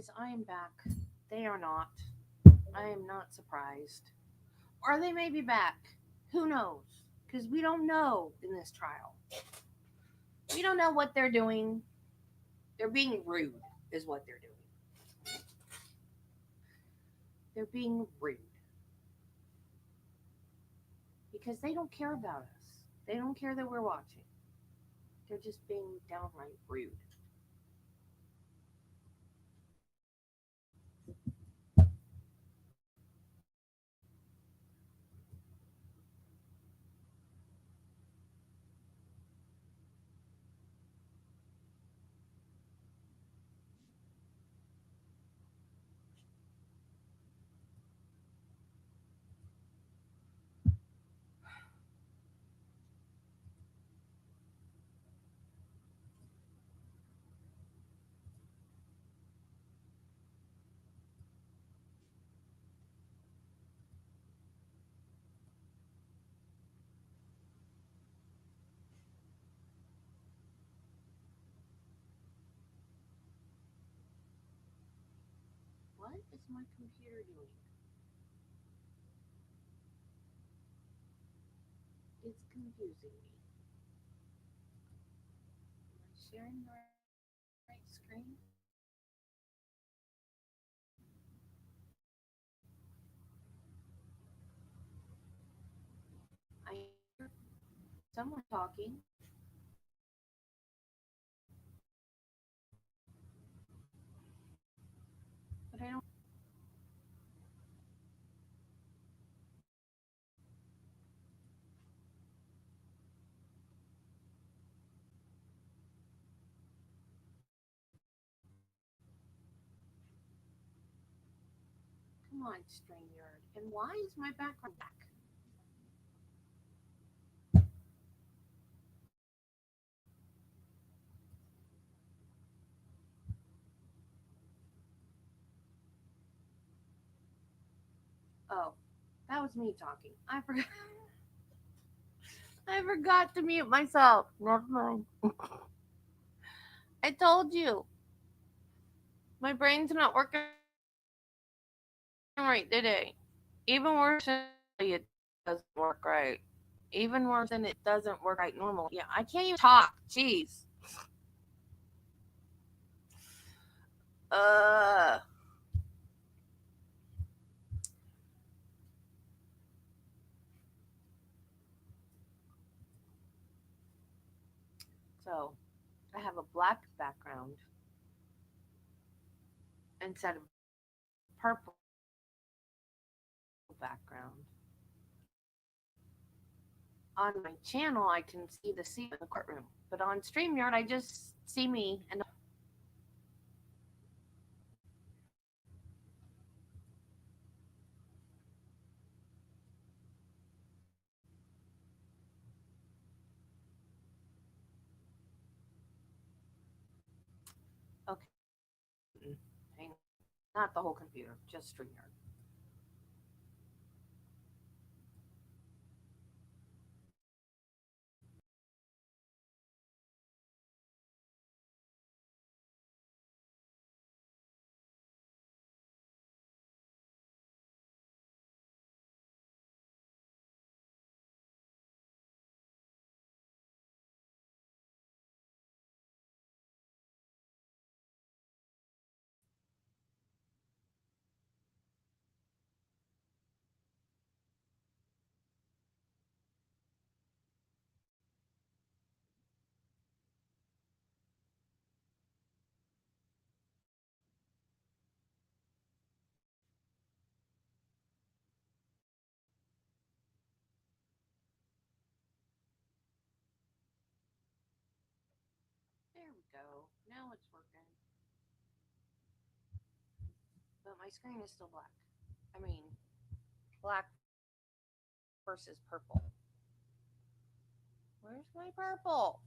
Guys, I am back. They are not. I am not surprised. Or they may be back. Who knows? Because we don't know in this trial. We don't know what they're doing. They're being rude, is what they're doing. They're being rude because they don't care about us. They don't care that we're watching. They're just being downright rude. What is my computer doing? It's confusing me. Am I sharing the right screen? I hear someone talking, but I don't. Come on, StreamYard. And why is my background black? Oh, that was me talking. I forgot. I forgot to mute myself. Never mind. I told you. My brain's not working right today. Even worse than it doesn't work right. Even worse than it doesn't work right normally. Yeah, I can't even talk. Jeez. Uh. So I have a black background instead of purple background. On my channel, I can see the scene in the courtroom, but on StreamYard, I just see me and okay, hang on. Not the whole computer, just StreamYard. There we go. Now it's working, but my screen is still black. I mean, black versus purple. Where's my purple?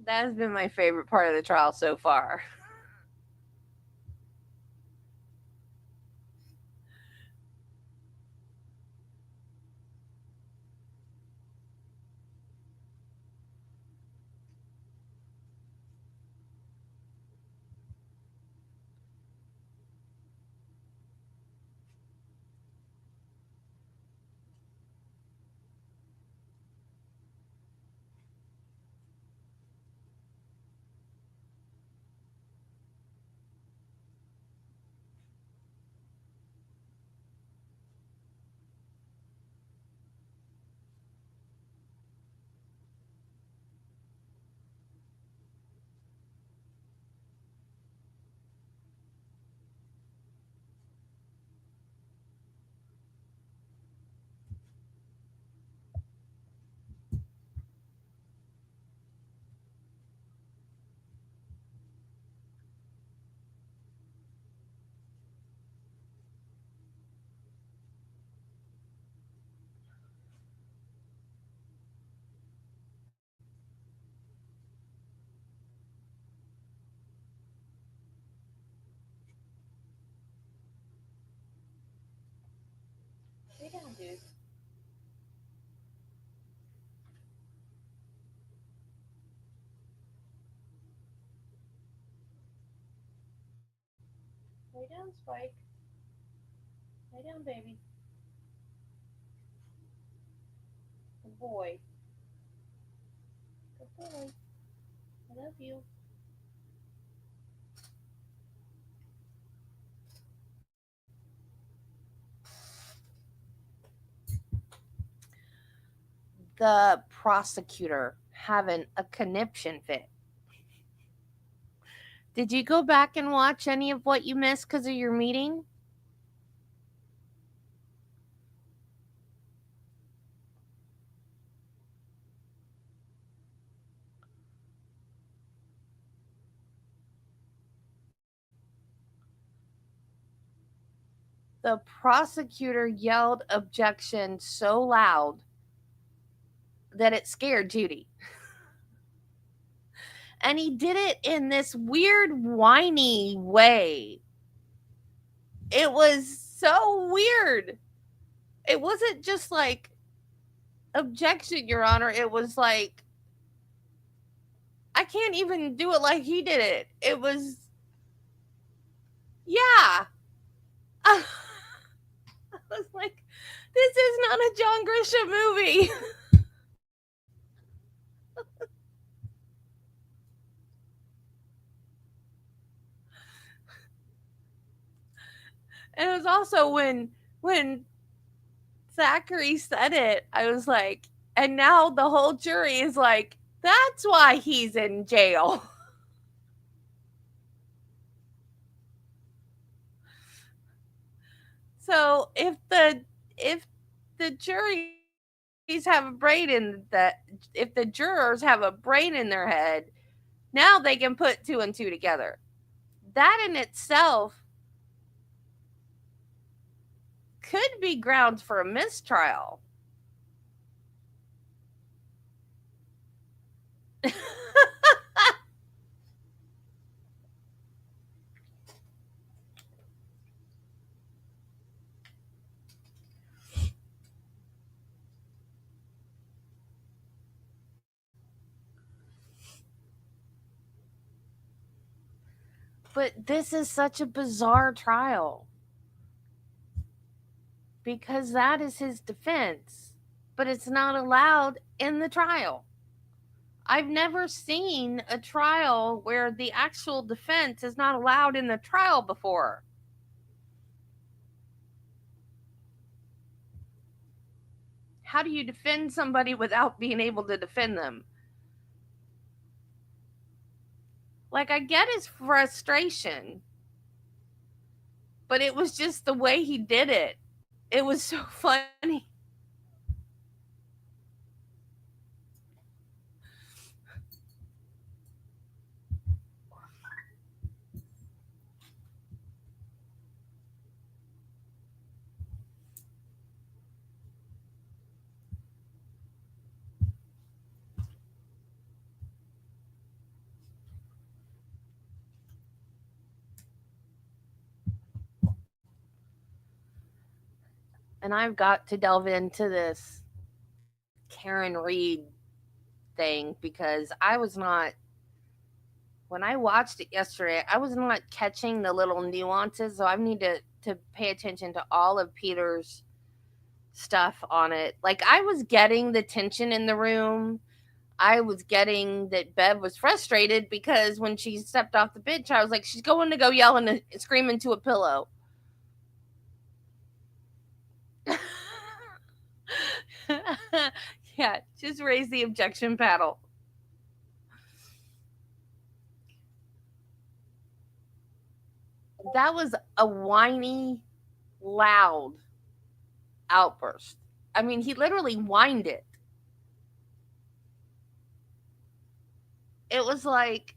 That has been my favorite part of the trial so far. Lay down, dude. Lay down, Spike. Lay down, baby. Good boy. Good boy. I love you. The prosecutor having a conniption fit. Did you go back and watch any of what you missed because of your meeting? The prosecutor yelled objection so loud that it scared Judy. And he did it in this weird, whiny way. It was so weird. It wasn't just like, objection, Your Honor. It was like, I can't even do it like he did it. It was, yeah. I was like, this is not a John Grisham movie. And it was also when Zachary said it, I was like, and now the whole jury is like, that's why he's in jail. So if the juries have a brain in that, if the jurors have a brain in their head, now they can put two and two together. That in itself could be grounds for a mistrial. But this is such a bizarre trial because that is his defense, but it's not allowed in the trial. I've never seen a trial where the actual defense is not allowed in the trial before. How do you defend somebody without being able to defend them? Like, I get his frustration, but it was just the way he did it. It was so funny. And I've got to delve into this Karen Reed thing because I was not, when I watched it yesterday, I was not catching the little nuances. So I need to pay attention to all of Peter's stuff on it. Like I was getting the tension in the room. I was getting that Bev was frustrated because when she stepped off the bench, I was like, she's going to go yell and scream into a pillow. Yeah, just raise the objection paddle. That was a whiny, loud outburst. I mean, he literally whined it. It was like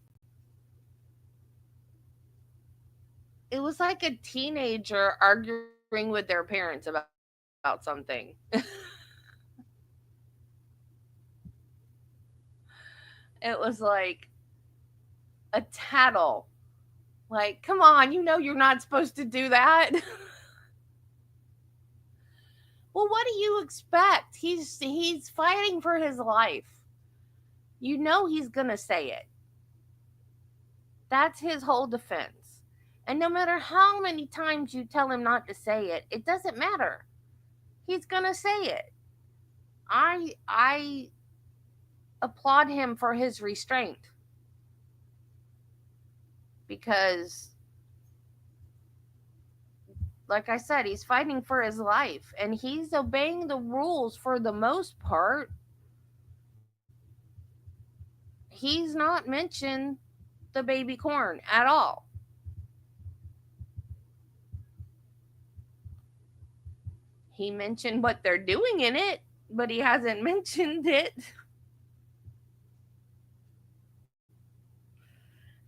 it was like a teenager arguing with their parents about something. It was like a tattle. Like, come on, you know you're not supposed to do that. Well, what do you expect? He's fighting for his life. You know he's going to say it. That's his whole defense. And no matter how many times you tell him not to say it, it doesn't matter. He's going to say it. I applaud him for his restraint because like I said, he's fighting for his life and he's obeying the rules for the most part. He's not mentioned the baby corn at all. He mentioned what they're doing in it, but he hasn't mentioned it.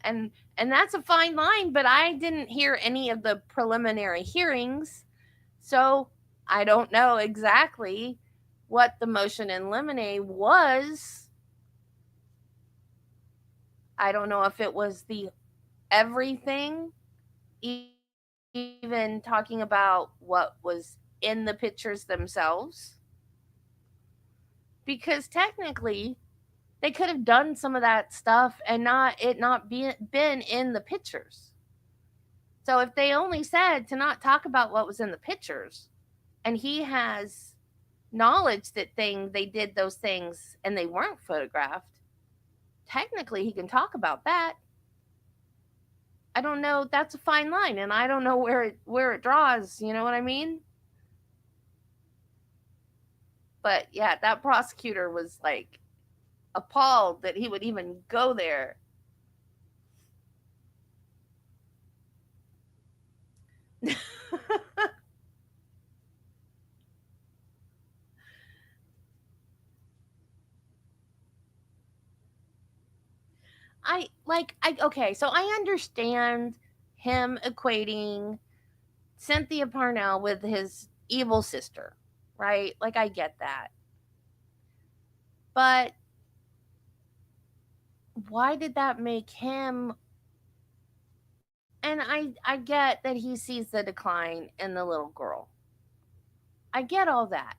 And that's a fine line, but I didn't hear any of the preliminary hearings. So I don't know exactly what the motion in limine was. I don't know if it was the everything, even talking about what was in the pictures themselves. Because technically, they could have done some of that stuff and not been in the pictures. So if they only said to not talk about what was in the pictures, and he has knowledge that they did those things and they weren't photographed, technically he can talk about that. I don't know. That's a fine line, and I don't know where it draws. You know what I mean? But yeah, that prosecutor was like appalled that he would even go there. I okay, so I understand him equating Cynthia Parnell with his evil sister, right? Like I get that. But why did that make him, and I get that he sees the decline in the little girl. I get all that.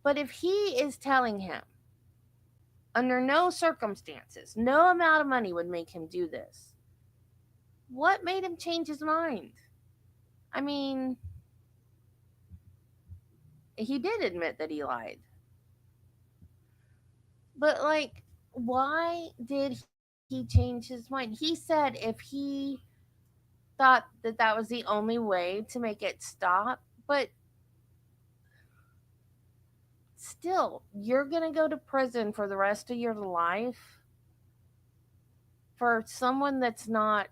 But if he is telling him under no circumstances, no amount of money would make him do this, what made him change his mind? I mean, he did admit that he lied. But like, why did he change his mind? He said if he thought that that was the only way to make it stop, but still, you're going to go to prison for the rest of your life for someone that's not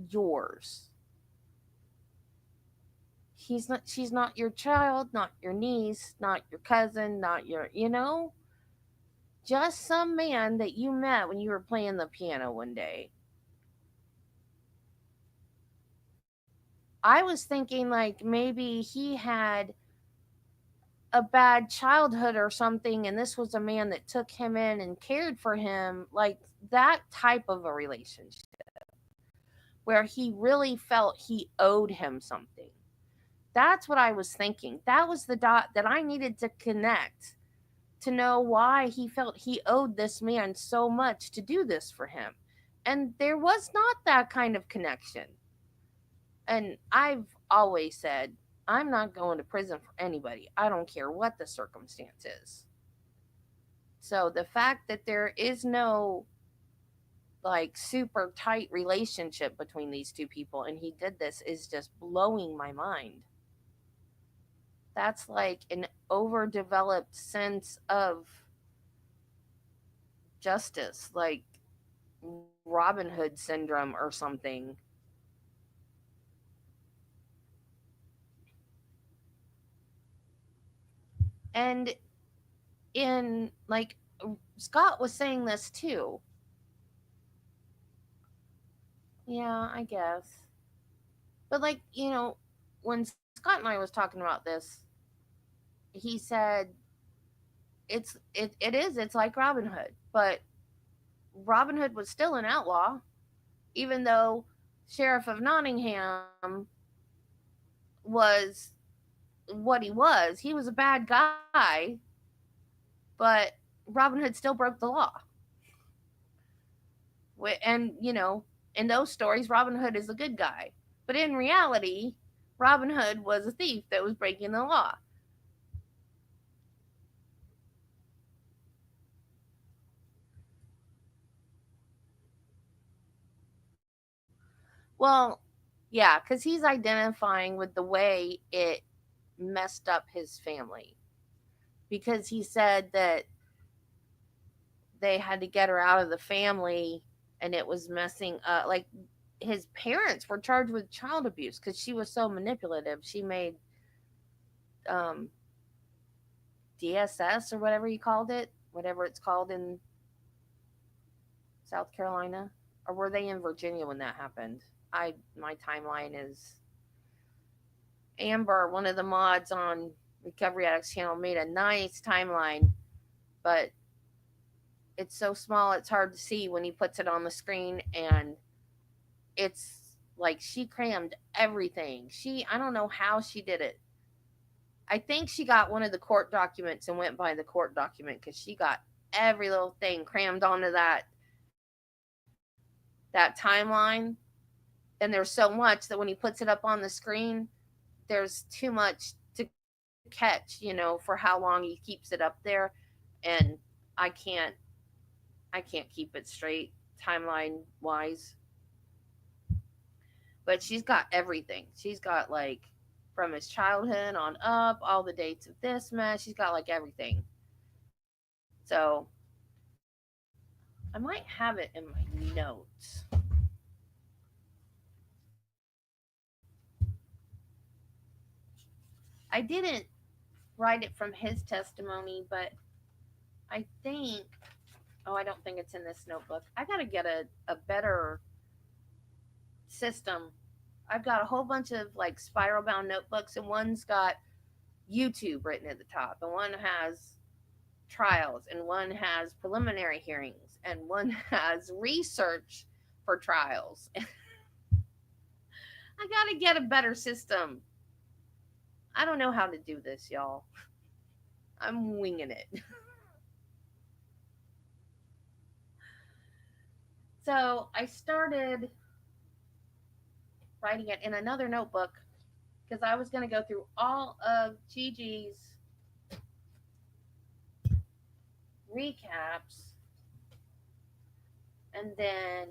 yours. She's not your child, not your niece, not your cousin, not your, just some man that you met when you were playing the piano one day. I was thinking like maybe he had a bad childhood or something and this was a man that took him in and cared for him, like that type of a relationship where he really felt he owed him something. That's what I was thinking. That was the dot that I needed to connect to know why he felt he owed this man so much to do this for him. And there was not that kind of connection. And I've always said, I'm not going to prison for anybody. I don't care what the circumstance is. So the fact that there is no like super tight relationship between these two people and he did this is just blowing my mind. That's like an overdeveloped sense of justice, like Robin Hood syndrome or something. And in like Scott was saying this too. Yeah, I guess. But like, when Scott and I was talking about this, he said it's like Robin Hood, but Robin Hood was still an outlaw, even though Sheriff of Nottingham was what he was. He was a bad guy, but Robin Hood still broke the law. And, in those stories, Robin Hood is a good guy. But in reality, Robin Hood was a thief that was breaking the law. Well, yeah, because he's identifying with the way it messed up his family. Because he said that they had to get her out of the family and it was messing up. Like, his parents were charged with child abuse because she was so manipulative. She made um, DSS or whatever he called it, whatever it's called in South Carolina. Or were they in Virginia when that happened? My timeline is Amber, one of the mods on Recovery Addicts channel, made a nice timeline, but it's so small it's hard to see when he puts it on the screen, and it's like she crammed everything. I don't know how she did it. I think she got one of the court documents and went by the court document because she got every little thing crammed onto that timeline. And there's so much that when he puts it up on the screen, there's too much to catch, for how long he keeps it up there. And I can't I can't keep it straight timeline wise. But she's got everything. She's got like from his childhood on up, all the dates of this mess. She's got like everything. So I might have it in my notes. I didn't write it from his testimony, but I think, oh, I don't think it's in this notebook. I got to get a better system. I've got a whole bunch of like spiral bound notebooks, and one's got YouTube written at the top, and one has trials, and one has preliminary hearings, and one has research for trials. I got to get a better system. I don't know how to do this, y'all. I'm winging it. So I started writing it in another notebook because I was going to go through all of Gigi's recaps and then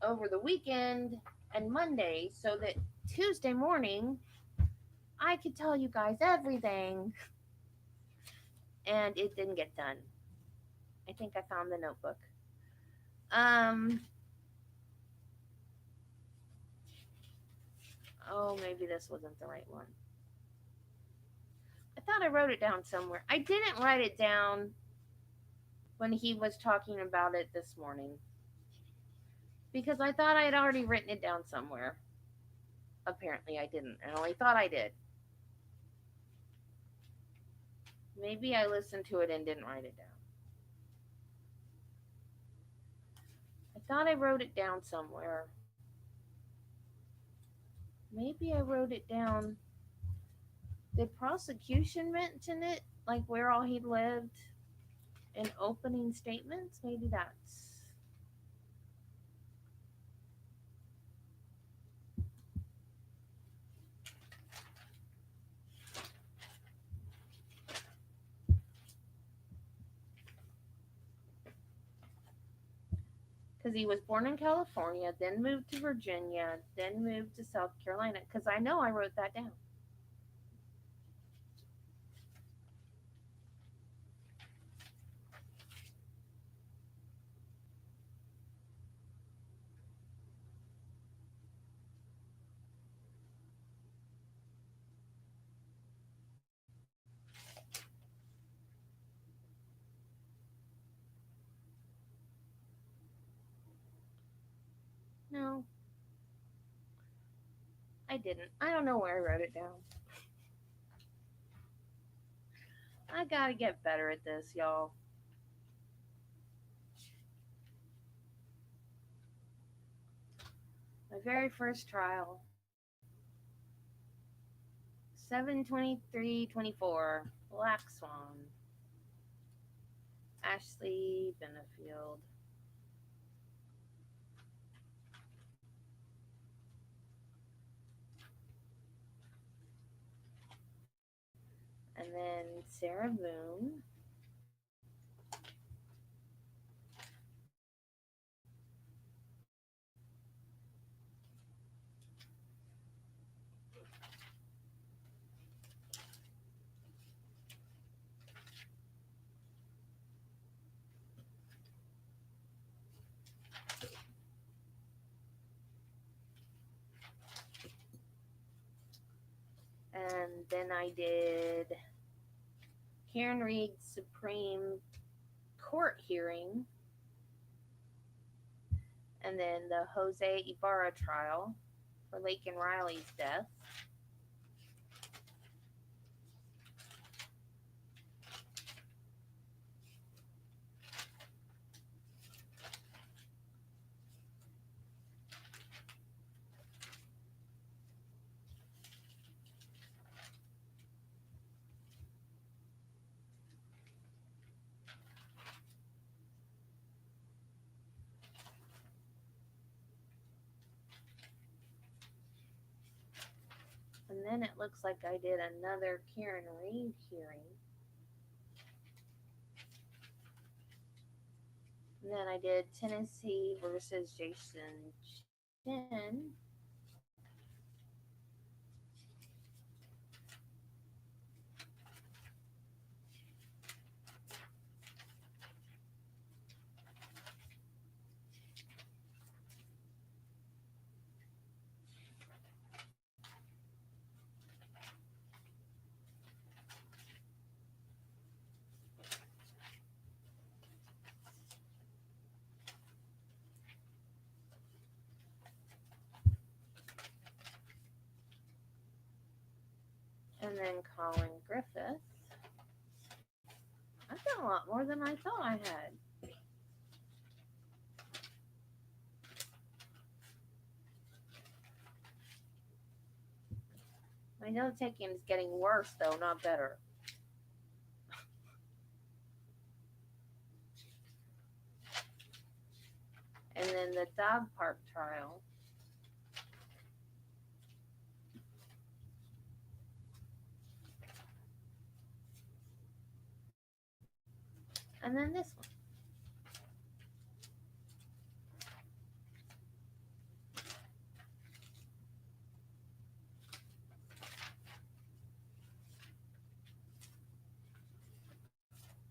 over the weekend and Monday so that Tuesday morning I could tell you guys everything. And it didn't get done. I think I found the notebook. Um, oh, maybe this wasn't the right one. I thought I wrote it down somewhere. I didn't write it down when he was talking about it this morning because I thought I had already written it down somewhere. Apparently, I didn't. I only thought I did. Maybe I listened to it and didn't write it down. I thought I wrote it down somewhere. Maybe I wrote it down. Did prosecution mention it? Like where all he lived in opening statements? Maybe that's. Because he was born in California, then moved to Virginia, then moved to South Carolina. Because I know I wrote that down. No, I didn't. I don't know where I wrote it down. I gotta get better at this, y'all. My very first trial, 7/23/24, Black Swan, Ashley Benefield. And then Sarah Boone. And then I did Karen Reed's Supreme Court hearing. And then the Jose Ibarra trial for Lake and Riley's death. And then it looks like I did another Karen Reed hearing. And then I did Tennessee versus Jason Chin. And then Colin Griffith. I've done a lot more than I thought I had. My note taking is getting worse, though, not better. And then the dog park trial. And then this one.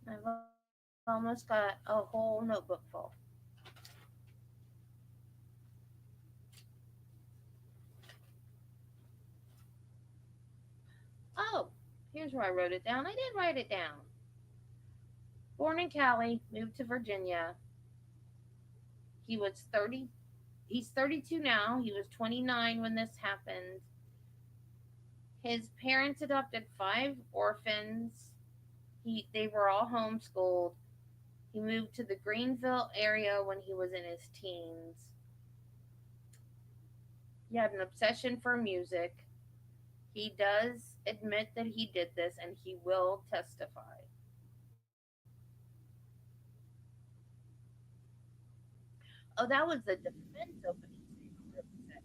I've almost got a whole notebook full. Oh, here's where I wrote it down. I did write it down. Born in Cali, moved to Virginia. He was 30. He's 32 now. He was 29 when this happened. His parents adopted 5 orphans. They were all homeschooled. He moved to the Greenville area when he was in his teens. He had an obsession for music. He does admit that he did this and he will testify. Oh, that was the defense opening statement.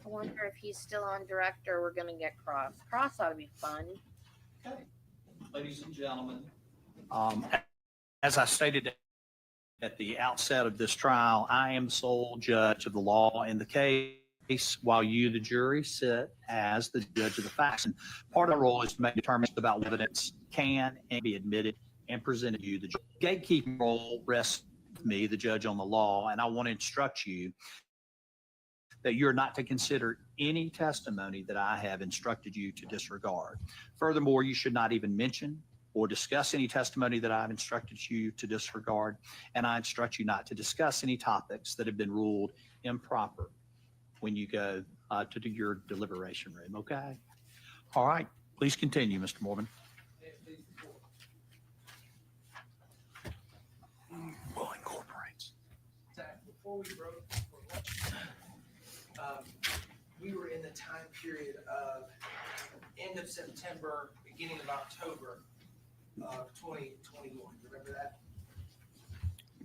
I wonder if he's still on direct or we're going to get Cross. Cross ought to be fun. Okay, ladies and gentlemen, um, as I stated at the outset of this trial, I am sole judge of the law in the case while you, the jury, sit as the judge of the facts. And part of the role is to make determinations about what evidence can and be admitted and presented to you. The gatekeeping role rests with me, the judge on the law, and I want to instruct you that you're not to consider any testimony that I have instructed you to disregard. Furthermore, you should not even mention or discuss any testimony that I've instructed you to disregard, and I instruct you not to discuss any topics that have been ruled improper when you go to do your deliberation room, okay? All right, please continue, Mr. Mormon. Well, incorporates. Zach, before we broke we were in the time period of end of September, beginning of October of 2021. You remember that?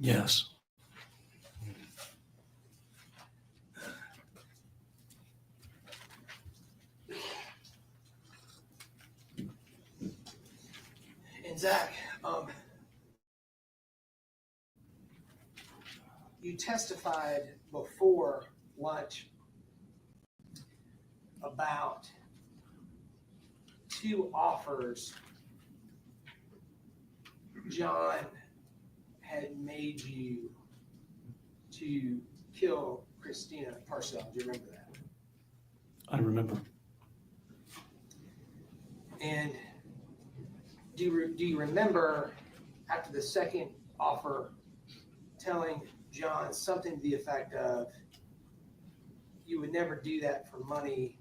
Yes. And Zach, you testified before lunch about two offers John had made you to kill Christina Parcel. Do you remember that? I remember. And do you remember after the second offer telling John something to the effect of, you would never do that for money,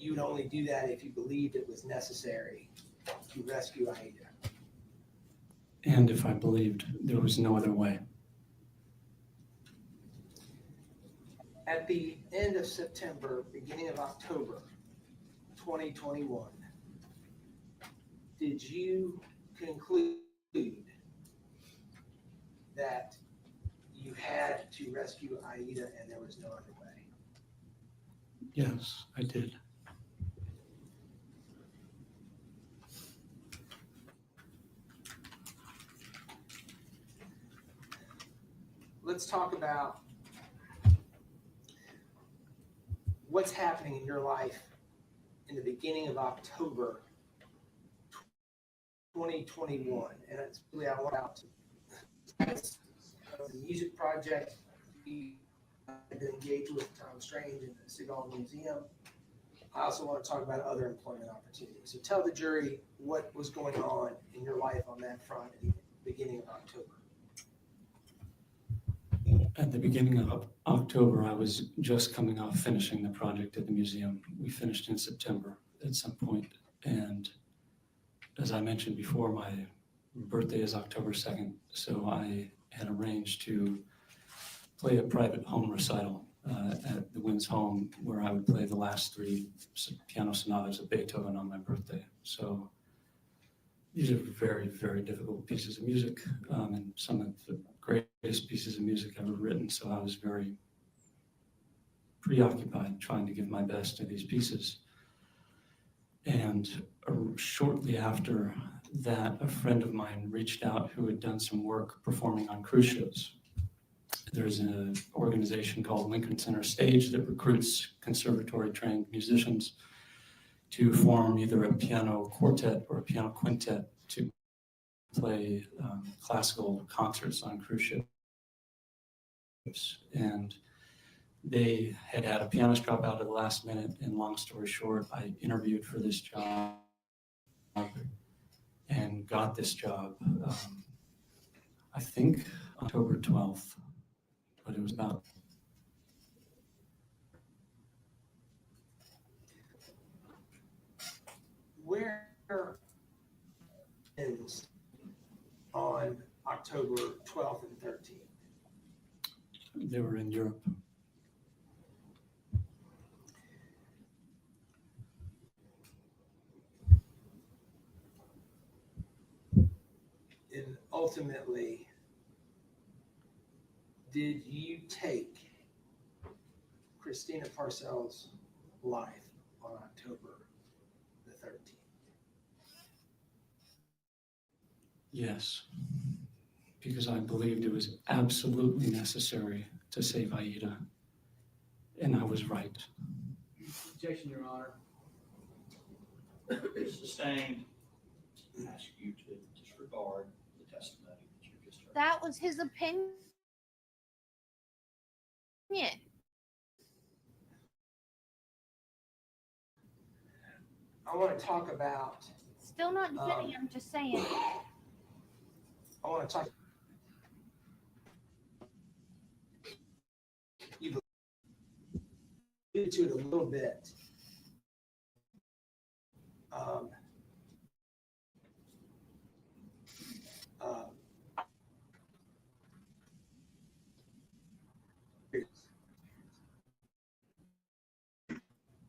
you would only do that if you believed it was necessary to rescue Aida? And if I believed there was no other way. At the end of September, beginning of October 2021, did you conclude that you had to rescue Aida and there was no other way? Yes, I did. Let's talk about what's happening in your life in the beginning of October 2021. And it's really, I want out the music project we have been engaged with Tom Strange and the Seagull Museum. I also want to talk about other employment opportunities. So tell the jury what was going on in your life on that front at the beginning of October. At the beginning of October, I was just coming off finishing the project at the museum. We finished in September at some point. And as I mentioned before, my birthday is October 2nd. So I had arranged to play a private home recital at the Wynn's home, where I would play the last three piano sonatas of Beethoven on my birthday. So these are very, very difficult pieces of music, and some of the greatest pieces of music ever written. So I was very preoccupied trying to give my best to these pieces. And shortly after that, a friend of mine reached out who had done some work performing on cruise ships. There's an organization called Lincoln Center Stage that recruits conservatory-trained musicians to form either a piano quartet or a piano quintet to play classical concerts on cruise ships. And they had a pianist drop out at the last minute, and long story short, I interviewed for this job and got this job, I think October 12th, but it was about, Where is on October 12th and 13th? they were in Europe. And ultimately, did you take Christina Parcel's life on October the 13th? Yes, because I believed it was absolutely necessary to save Aida, and I was right. Objection, Your Honor. Sustained. I ask you to disregard the testimony that you just heard. That was his opinion. I want to talk about, Still not defending him, just saying. I want to talk. You've alluded to it a little bit.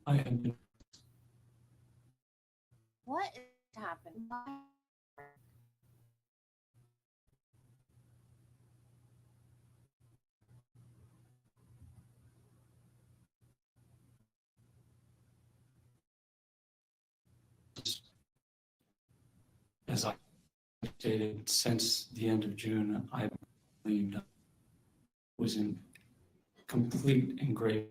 I had been What happened? as I stated, since the end of June, I believed I was in complete and grave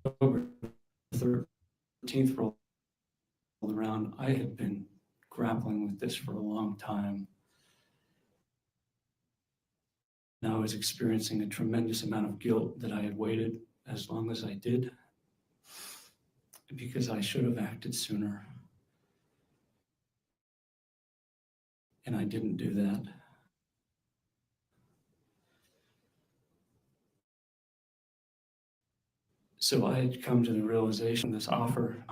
October 13th rolled around. I had been grappling with this for a long time. And I was experiencing a tremendous amount of guilt that I had waited as long as I did, because I should have acted sooner. And I didn't do that. So I had come to the realization this offer,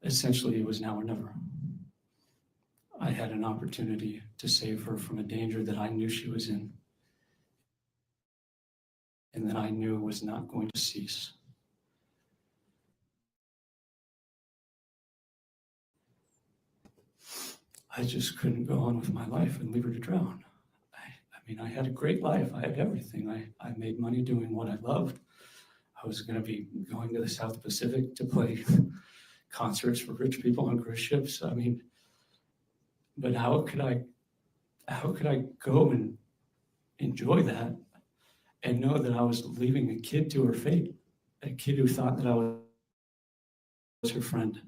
essentially it was now or never. I had an opportunity to save her from a danger that I knew she was in, and that I knew was not going to cease. I just couldn't go on with my life and leave her to drown. I mean, I had a great life. I had everything. I made money doing what I loved. I was going to be going to the South Pacific to play concerts for rich people on cruise ships. I mean, but how could I go and enjoy that and know that I was leaving a kid to her fate, a kid who thought that I was her friend.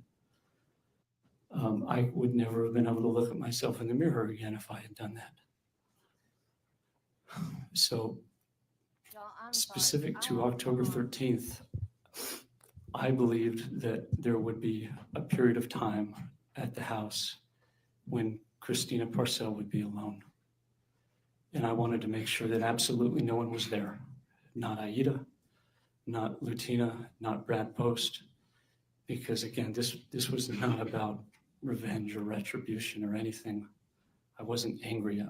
I would never have been able to look at myself in the mirror again if I had done that. So Y'all, I'm sorry. specific I to have October not- 13th, I believed that there would be a period of time at the house when Christina Parcel would be alone. And I wanted to make sure that absolutely no one was there. Not Aida, not Lutina, not Brad Post. Because again, this was not about revenge or retribution or anything. I wasn't angry.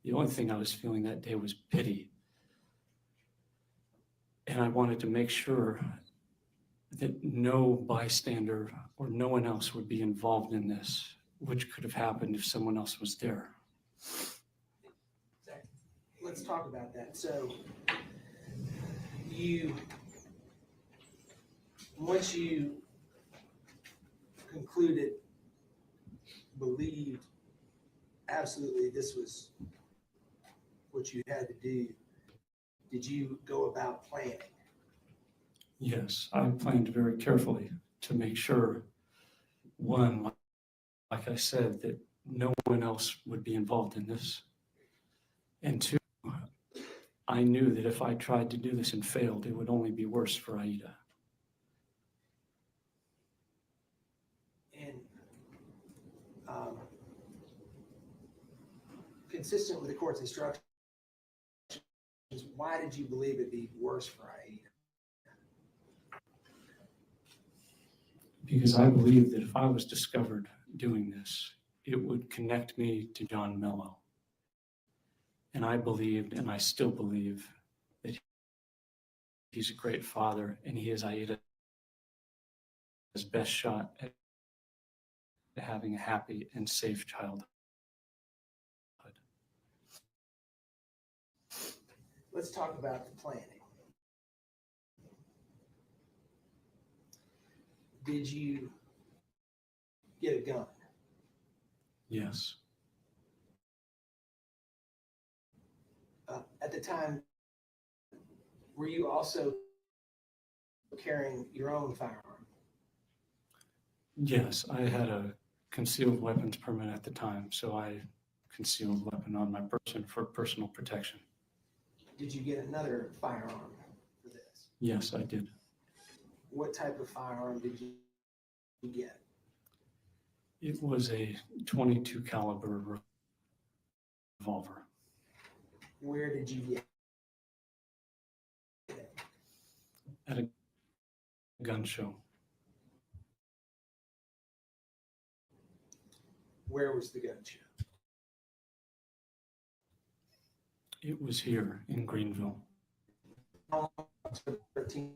The only thing I was feeling that day was pity. And I wanted to make sure that no bystander or no one else would be involved in this, which could have happened if someone else was there. Zach, let's talk about that. So once you concluded, believed absolutely this was what you had to do, did you go about planning? Yes, I planned very carefully to make sure, one, like I said, that no one else would be involved in this. And two, I knew that if I tried to do this and failed, it would only be worse for Aida. And consistent with the court's instructions, why did you believe it'd be worse for Aida? Because I believed that if I was discovered doing this, it would connect me to John Mello. And I believed, and I still believe, that he's a great father and he is Aida's best shot at having a happy and safe childhood. Let's talk about the planning. Did you get a gun? Yes, At the time, were you also carrying your own firearm? yes, I had a concealed weapons permit at the time, so I concealed weapon on my person for personal protection. Did you get another firearm for this? Yes, I did. What type of firearm did you get? It was a .22 caliber revolver Where did you get it? at a gun show. Where was the gun show? It was here in Greenville. How long was the 13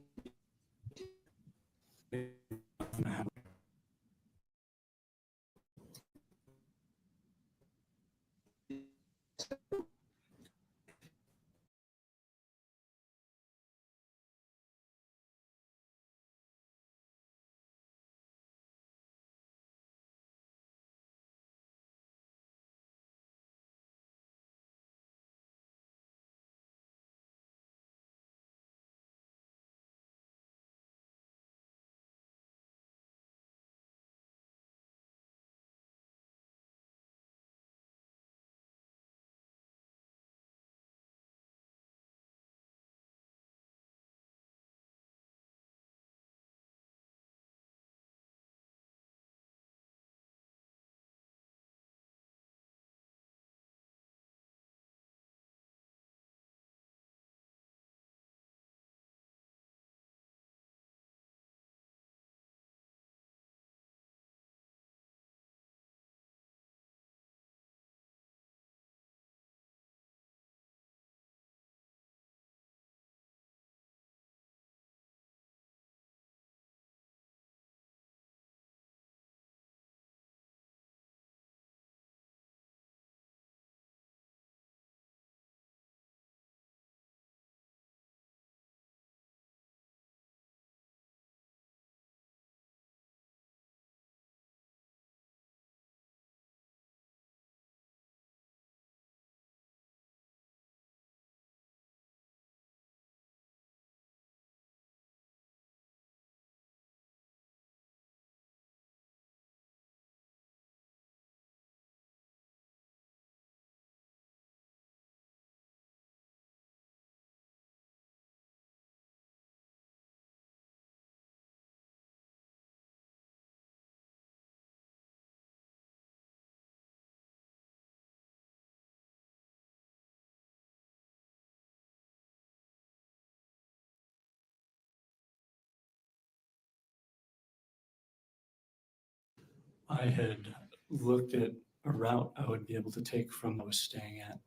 I had looked at a route I would be able to take from I was staying at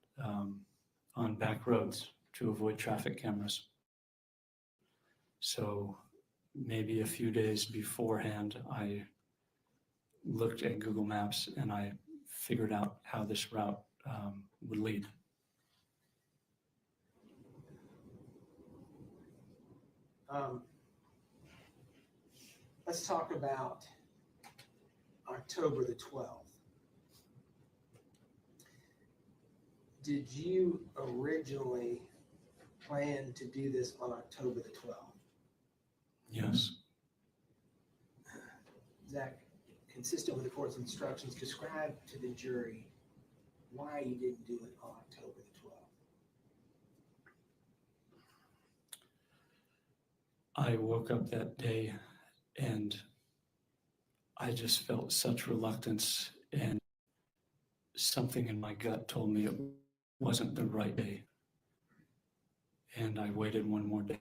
on back roads to avoid traffic cameras. So maybe a few days beforehand, I looked at Google Maps and I figured out how this route would lead. Let's talk about October the 12th. Did you originally plan to do this on October the 12th? Yes. Zach, consistent with the court's instructions, describe to the jury why you didn't do it on October the 12th. I woke up that day and I just felt such reluctance, and something in my gut told me it wasn't the right day. And I waited one more day.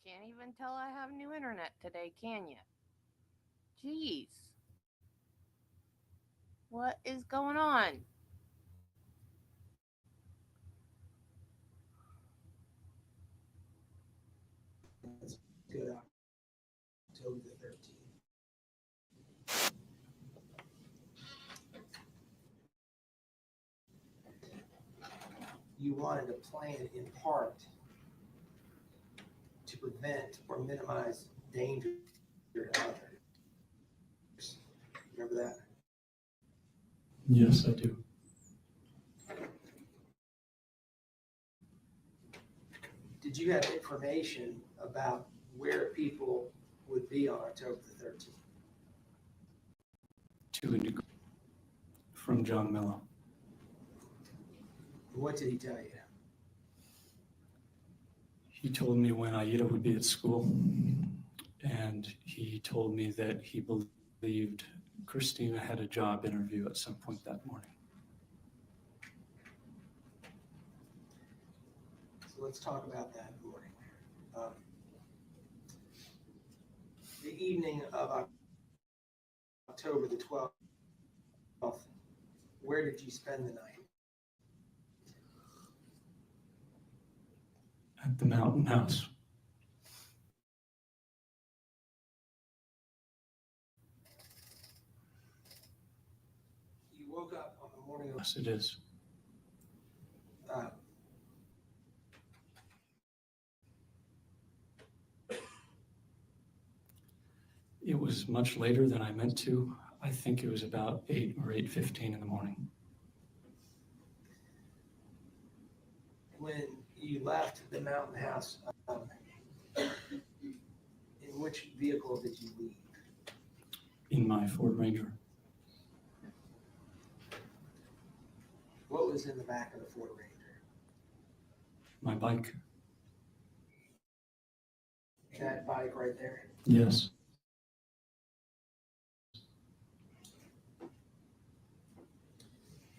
Can't even tell I have new internet today, can you? Jeez. What is going on? Let's go to October the 13th. You wanted to plan in part to prevent or minimize danger to others. Remember that? Yes, I do. Did you have information about where people would be on October the 13th? To a degree. From John Mello. What did he tell you? He told me when Aida would be at school, and he told me that he believed Christina had a job interview at some point that morning. So let's talk about that morning. The evening of October the 12th, where did you spend the night? At the Mountain House. You woke up on the morning of Yes, it is. It was much later than I meant to. I think it was about 8 or 8:15 in the morning. when you left the Mountain House, in which vehicle did you leave? In my Ford Ranger. What was in the back of the Ford Ranger? My bike. That bike right there? Yes.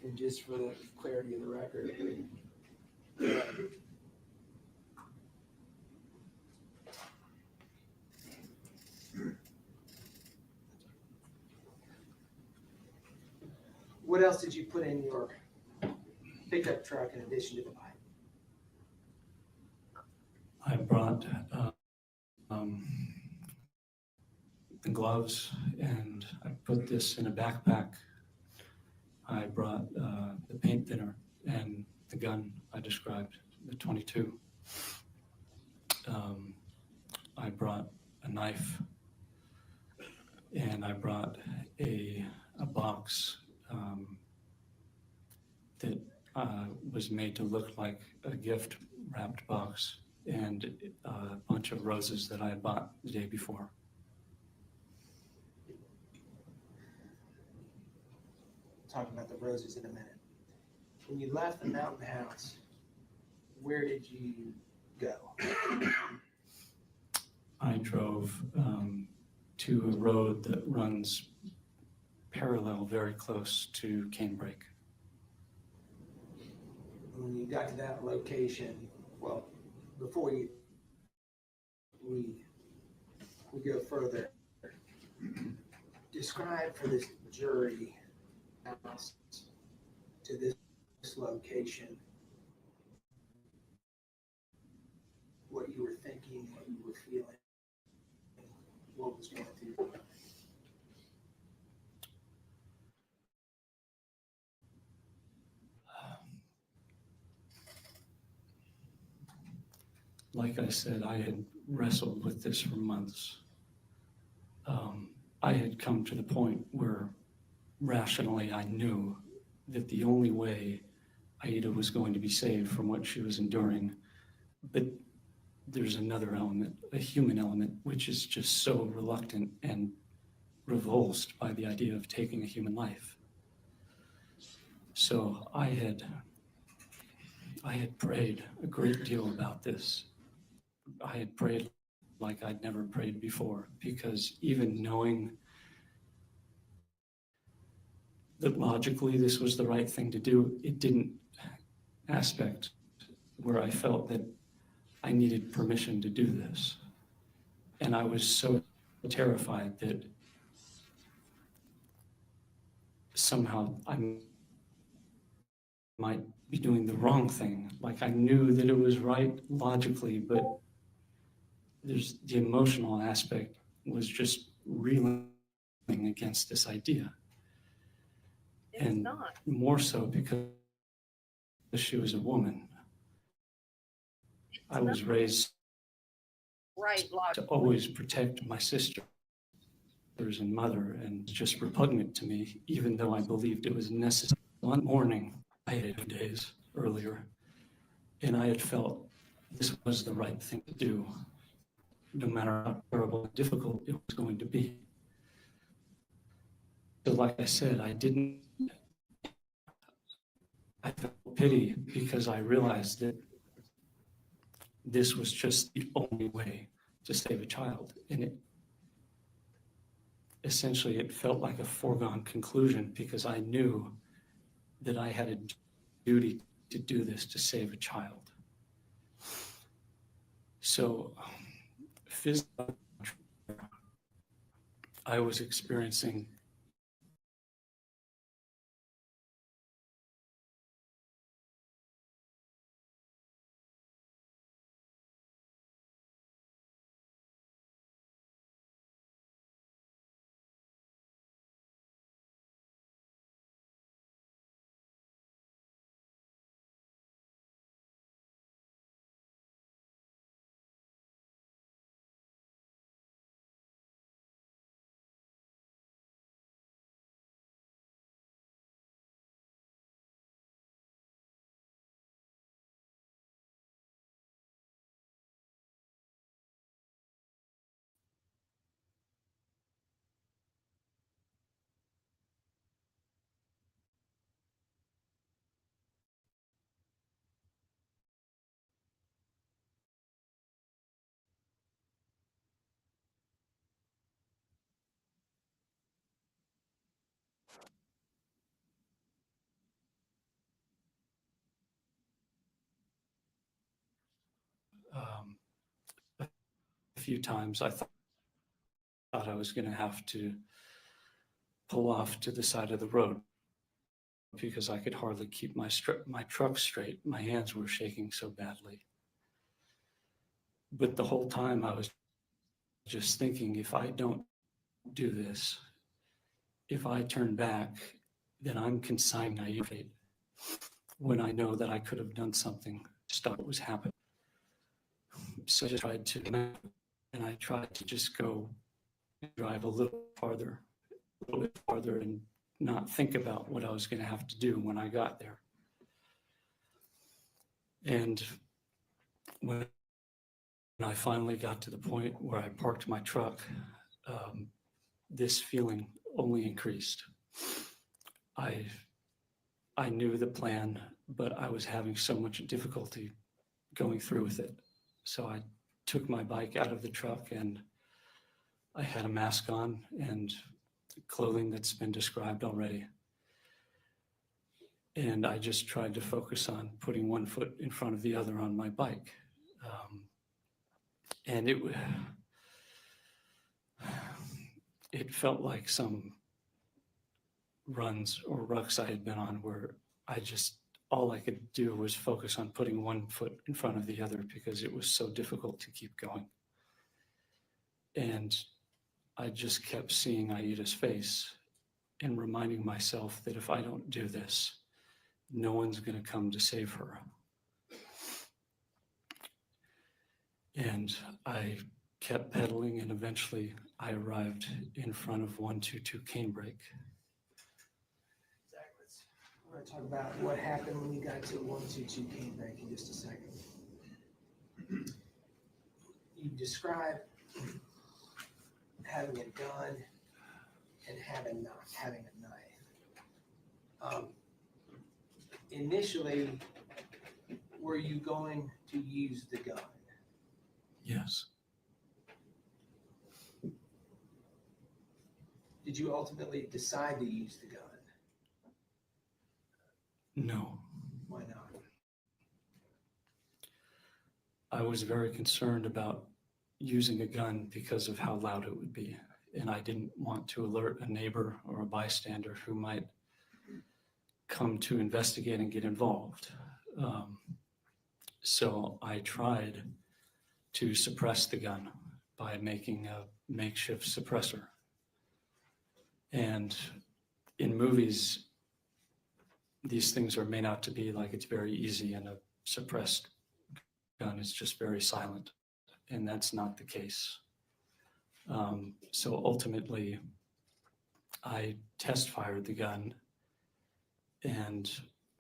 And just for the clarity of the record, what else did you put in your pickup truck in addition to the bike? I brought the gloves, and I put this in a backpack. I brought the paint thinner and the gun I described, the 22. I brought a knife, and I brought a box that was made to look like a gift wrapped box and a bunch of roses that I had bought the day before. Talking about the roses in a minute. When you left the mountain house, where did you go? I drove to a road that runs parallel very close to Canebrake. When you got to that location, well, before we go further, describe for this jury house to this location what you were thinking, what you were feeling, what was going through your mind. Like I said, I had wrestled with this for months. I had come to the point where rationally I knew that the only way Aida was going to be saved from what she was enduring, but there's another element, a human element, which is just so reluctant and revulsed by the idea of taking a human life. So I had prayed a great deal about this. I had prayed like I'd never prayed before, because even knowing that logically this was the right thing to do, it didn't aspect where I felt that I needed permission to do this. And I was so terrified that somehow I might be doing the wrong thing. Like I knew that it was right logically, but there's the emotional aspect was just reeling against this idea. It's And not. more so because she was a woman. I was raised Right, to logic. always protect my sisters and mother, and it's just repugnant to me, even though I believed it was necessary. One morning, I had 2 days earlier, and I had felt this was the right thing to do, no matter how terrible and difficult it was going to be. So like I said, I felt pity because I realized that this was just the only way to save a child. And it felt like a foregone conclusion because I knew that I had a duty to do this to save a child. So physically, I was experiencing a few times I thought I was going to have to pull off to the side of the road because I could hardly keep my truck straight. My hands were shaking so badly. But the whole time I was just thinking, if I don't do this, if I turn back, then I'm consigned to your fate when I know that I could have done something to stop what was happening. So I just tried to, and I tried to just go and drive a little bit farther and not think about what I was going to have to do when I got there. And when I finally got to the point where I parked my truck, this feeling only increased. I knew the plan, but I was having so much difficulty going through with it. So I took my bike out of the truck and I had a mask on and clothing that's been described already. And I just tried to focus on putting one foot in front of the other on my bike. And it felt like some runs or rucks I had been on where all I could do was focus on putting one foot in front of the other because it was so difficult to keep going. And I just kept seeing Aida's face and reminding myself that if I don't do this, no one's going to come to save her. And I kept pedaling, and eventually I arrived in front of 122 Canebrake. Zach, we're going to talk about what happened when you got to 122 Canebrake in just a second. You described having a gun and having a knife. Initially, were you going to use the gun? Yes. Did you ultimately decide to use the gun? No. Why not? I was very concerned about using a gun because of how loud it would be. And I didn't want to alert a neighbor or a bystander who might come to investigate and get involved. So I tried to suppress the gun by making a makeshift suppressor. And in movies, these things are made out to be like it's very easy, and a suppressed gun is just very silent. And that's not the case. So ultimately, I test fired the gun, and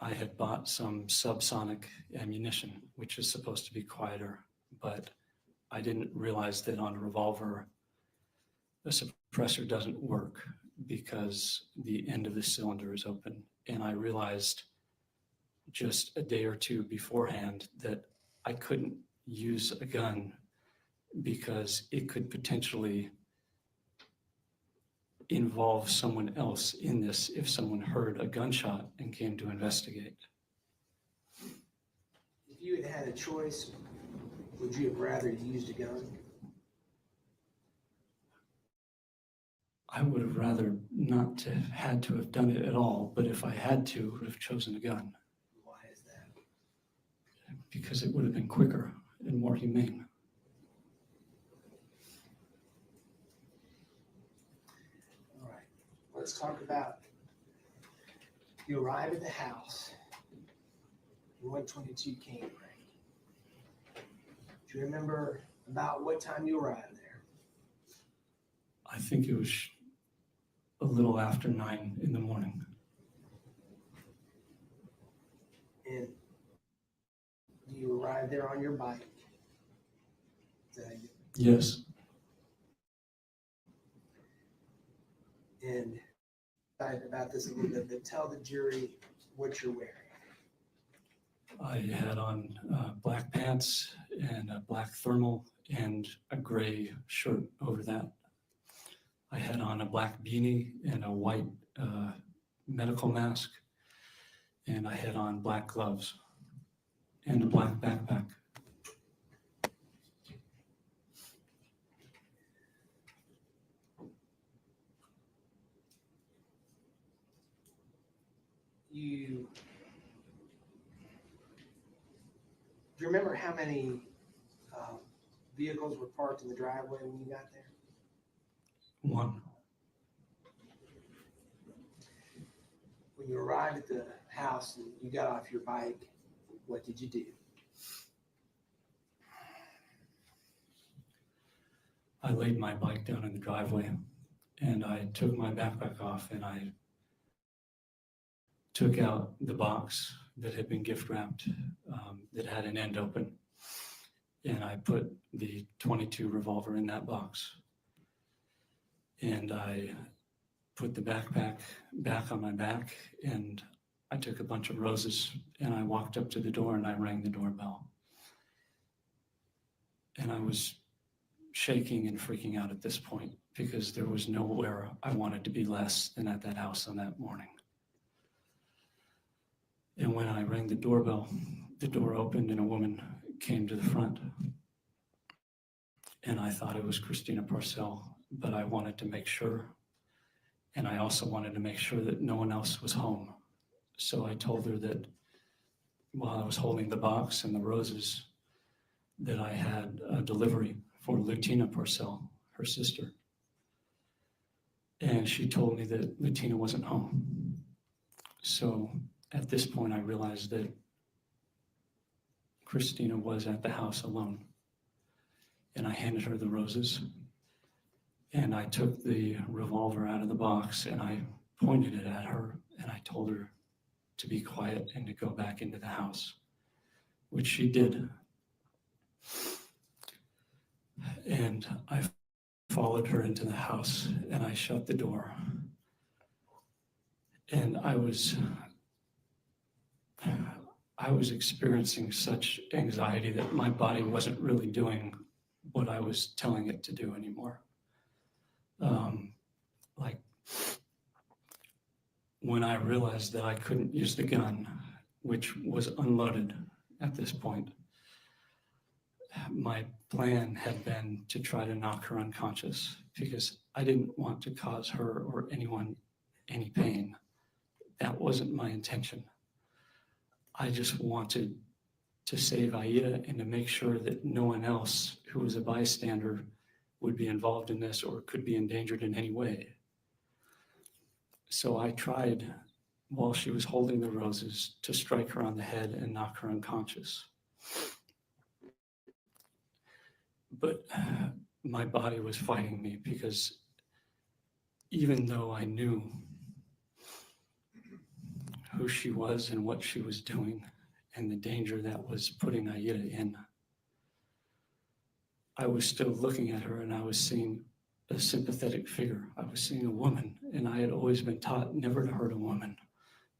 I had bought some subsonic ammunition, which is supposed to be quieter, but I didn't realize that on a revolver, a suppressor doesn't work because the end of the cylinder is open. And I realized just a day or two beforehand that I couldn't use a gun because it could potentially involve someone else in this if someone heard a gunshot and came to investigate. If you had had a choice, would you have rather used a gun? I would have rather not to have had to have done it at all, but if I had to, I would have chosen a gun Why is that? because it would have been quicker and more humane. All right, let's talk about, you arrive at the house, 122 Canebrake. Do you remember about what time you arrived there? I think it was a little after 9 in the morning. And you arrived there on your bike. Is that how you- Yes. And about this a little bit, but tell the jury what you're wearing. I had on black pants and a black thermal and a gray shirt over that. I had on a black beanie and a white medical mask, and I had on black gloves and a black backpack. Do you remember how many vehicles were parked in the driveway when you got there? One. When you arrived at the house and you got off your bike, what did you do? I laid my bike down in the driveway, and I took my backpack off, and I took out the box that had been gift wrapped that had an end open. And I put the .22 revolver in that box. And I put the backpack back on my back, and I took a bunch of roses, and I walked up to the door and I rang the doorbell. And I was shaking and freaking out at this point because there was nowhere I wanted to be less than at that house on that morning. And when I rang the doorbell, the door opened and a woman came to the front. And I thought it was Christina Parcel, but I wanted to make sure. And I also wanted to make sure that no one else was home. So I told her that while I was holding the box and the roses, that I had a delivery for Lutina Parcel, her sister. And she told me that Lutina wasn't home. So at this point, I realized that Christina was at the house alone. And I handed her the roses. And I took the revolver out of the box and I pointed it at her and I told her to be quiet and to go back into the house, which she did. And I followed her into the house and I shut the door. And I was experiencing such anxiety that my body wasn't really doing what I was telling it to do anymore. Like when I realized that I couldn't use the gun, which was unloaded at this point, my plan had been to try to knock her unconscious because I didn't want to cause her or anyone any pain. That wasn't my intention. I just wanted to save Aida and to make sure that no one else who was a bystander would be involved in this or could be endangered in any way. So I tried, while she was holding the roses, to strike her on the head and knock her unconscious. But my body was fighting me because even though I knew who she was and what she was doing and the danger that was putting Aida in, I was still looking at her and I was seeing a sympathetic figure. I was seeing a woman, and I had always been taught never to hurt a woman,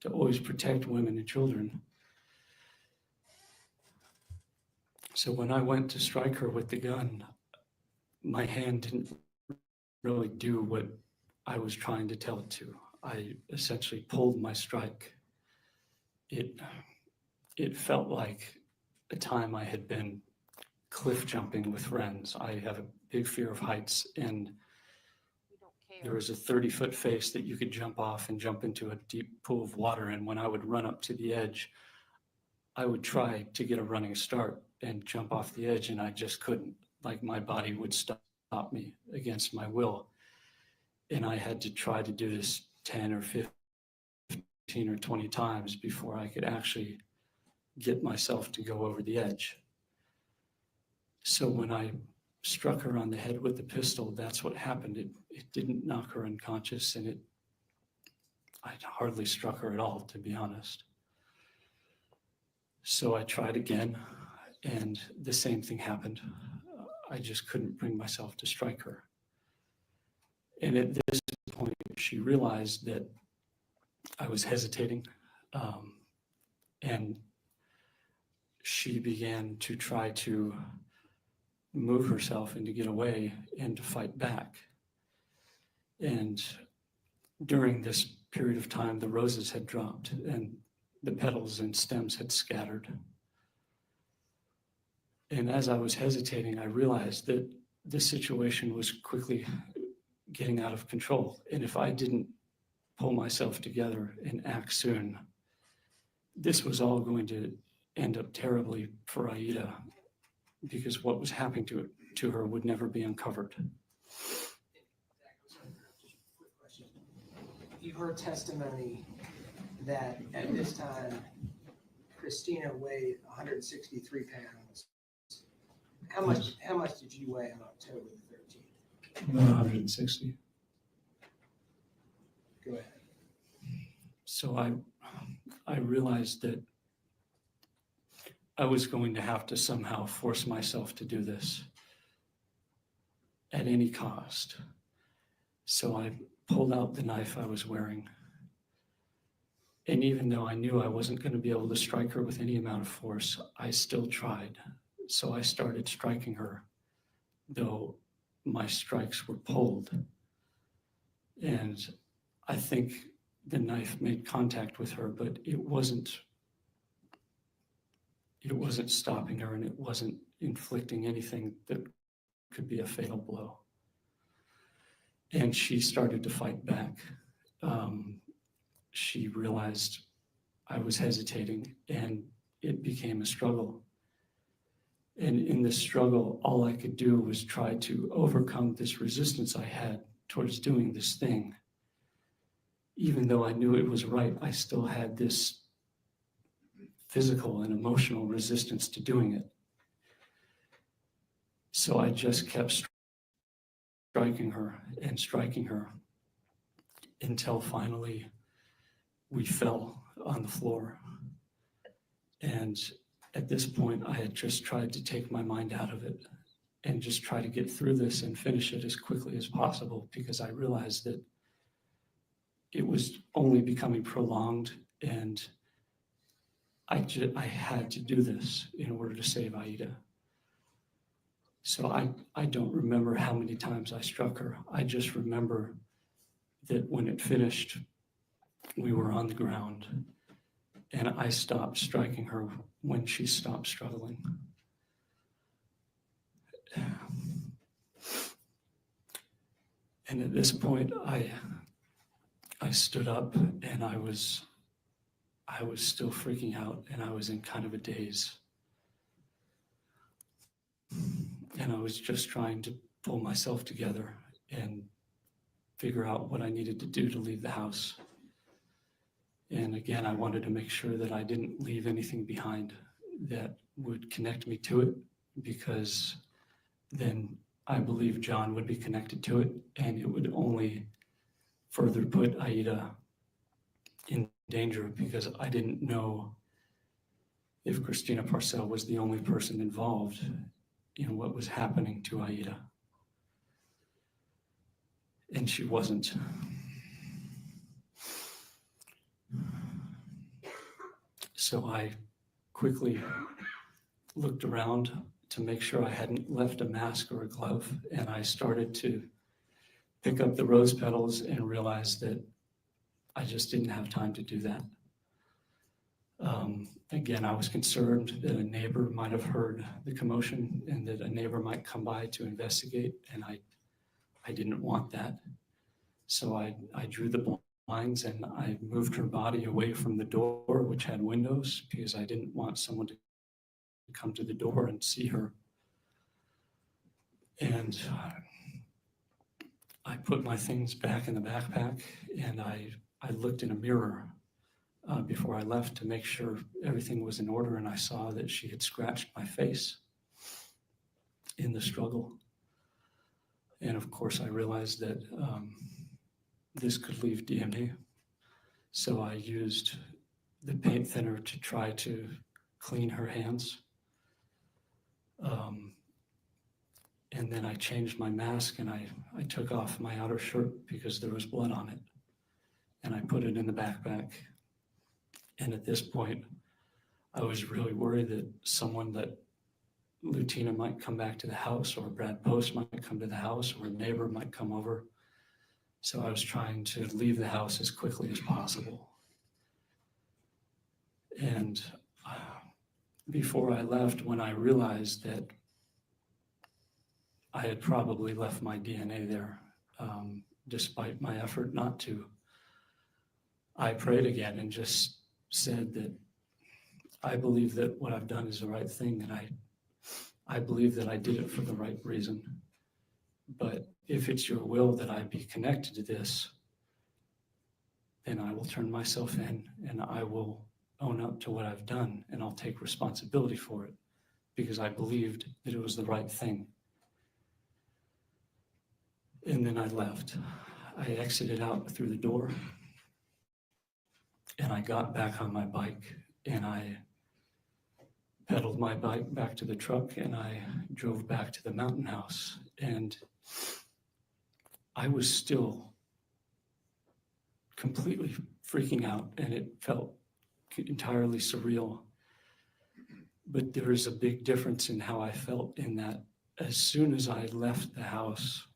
to always protect women and children. So when I went to strike her with the gun, my hand didn't really do what I was trying to tell it to. I essentially pulled my strike. It felt like a time I had been cliff jumping with friends. I have a big fear of heights, and We don't care. there was a 30-foot face that you could jump off and jump into a deep pool of water. And when I would run up to the edge, I would try to get a running start and jump off the edge, and I just couldn't. Like my body would stop me against my will. And I had to try to do this 10 or 15 or 20 times before I could actually get myself to go over the edge. So when I struck her on the head with the pistol, that's what happened. It didn't knock her unconscious, and I hardly struck her at all, to be honest. So I tried again, and the same thing happened. I just couldn't bring myself to strike her. And at this point, she realized that I was hesitating, and she began to try to move herself and to get away and to fight back. And during this period of time, the roses had dropped and the petals and stems had scattered. And as I was hesitating, I realized that the situation was quickly getting out of control. And if I didn't pull myself together and act soon, this was all going to end up terribly for Aida, because what was happening to her would never be uncovered. Quick question. You heard testimony that at this time, Christina weighed 163 pounds. How much did you weigh on October the 13th? About 160. Go ahead. So I realized that I was going to have to somehow force myself to do this at any cost. So I pulled out the knife I was wearing. And even though I knew I wasn't going to be able to strike her with any amount of force, I still tried. So I started striking her, though my strikes were pulled. And I think the knife made contact with her, but it wasn't stopping her, and it wasn't inflicting anything that could be a fatal blow. And she started to fight back. She realized I was hesitating, and it became a struggle. And in this struggle, all I could do was try to overcome this resistance I had towards doing this thing. Even though I knew it was right, I still had this physical and emotional resistance to doing it. So I just kept striking her until finally we fell on the floor. And at this point, I had just tried to take my mind out of it and just try to get through this and finish it as quickly as possible, because I realized that it was only becoming prolonged, and I had to do this in order to save Aida. So I don't remember how many times I struck her. I just remember that when it finished, we were on the ground, and I stopped striking her when she stopped struggling. And at this point, I stood up, and I was still freaking out, and I was in kind of a daze. And I was just trying to pull myself together and figure out what I needed to do to leave the house. And again, I wanted to make sure that I didn't leave anything behind that would connect me to it, because then I believe John would be connected to it, and it would only further put Aida in danger, because I didn't know if Christina Parcel was the only person involved in what was happening to Aida. And she wasn't. So I quickly looked around to make sure I hadn't left a mask or a glove, and I started to pick up the rose petals and realized that I just didn't have time to do that. Again, I was concerned that a neighbor might have heard the commotion and that a neighbor might come by to investigate, and I didn't want that. So I drew the blinds, and I moved her body away from the door, which had windows, because I didn't want someone to come to the door and see her. And I put my things back in the backpack, and I looked in a mirror before I left to make sure everything was in order, and I saw that she had scratched my face in the struggle. And of course, I realized that this could leave DNA. So I used the paint thinner to try to clean her hands. And then I changed my mask, and I took off my outer shirt because there was blood on it, and I put it in the backpack. And at this point, I was really worried that someone, that Lutina might come back to the house, or Brad Post might come to the house, or a neighbor might come over. So I was trying to leave the house as quickly as possible. And before I left, when I realized that I had probably left my DNA there, despite my effort not to, I prayed again and just said that I believe that what I've done is the right thing, and I believe that I did it for the right reason. But if it's your will that I be connected to this, then I will turn myself in, and I will own up to what I've done, and I'll take responsibility for it, because I believed that it was the right thing. And then I left. I exited out through the door, and I got back on my bike, and I pedaled my bike back to the truck and I drove back to the mountain house. And I was still completely freaking out and it felt entirely surreal. But there is a big difference in how I felt in that as soon as I left the house,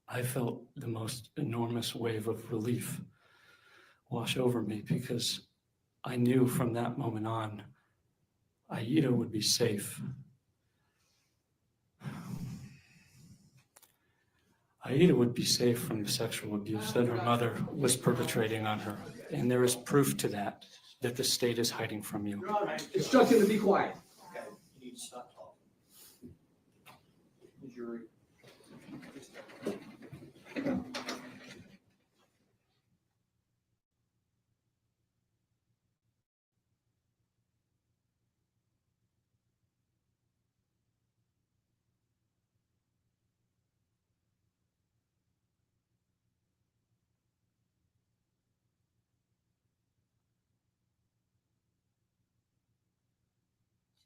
I felt the most enormous wave of relief wash over me because I knew from that moment on, Aida would be safe. Aida would be safe from the sexual abuse that her mother was perpetrating on her. And there is proof to that the state is hiding from you. Your Honor, instruct him to be quiet. Okay, you need to stop talking. The jury.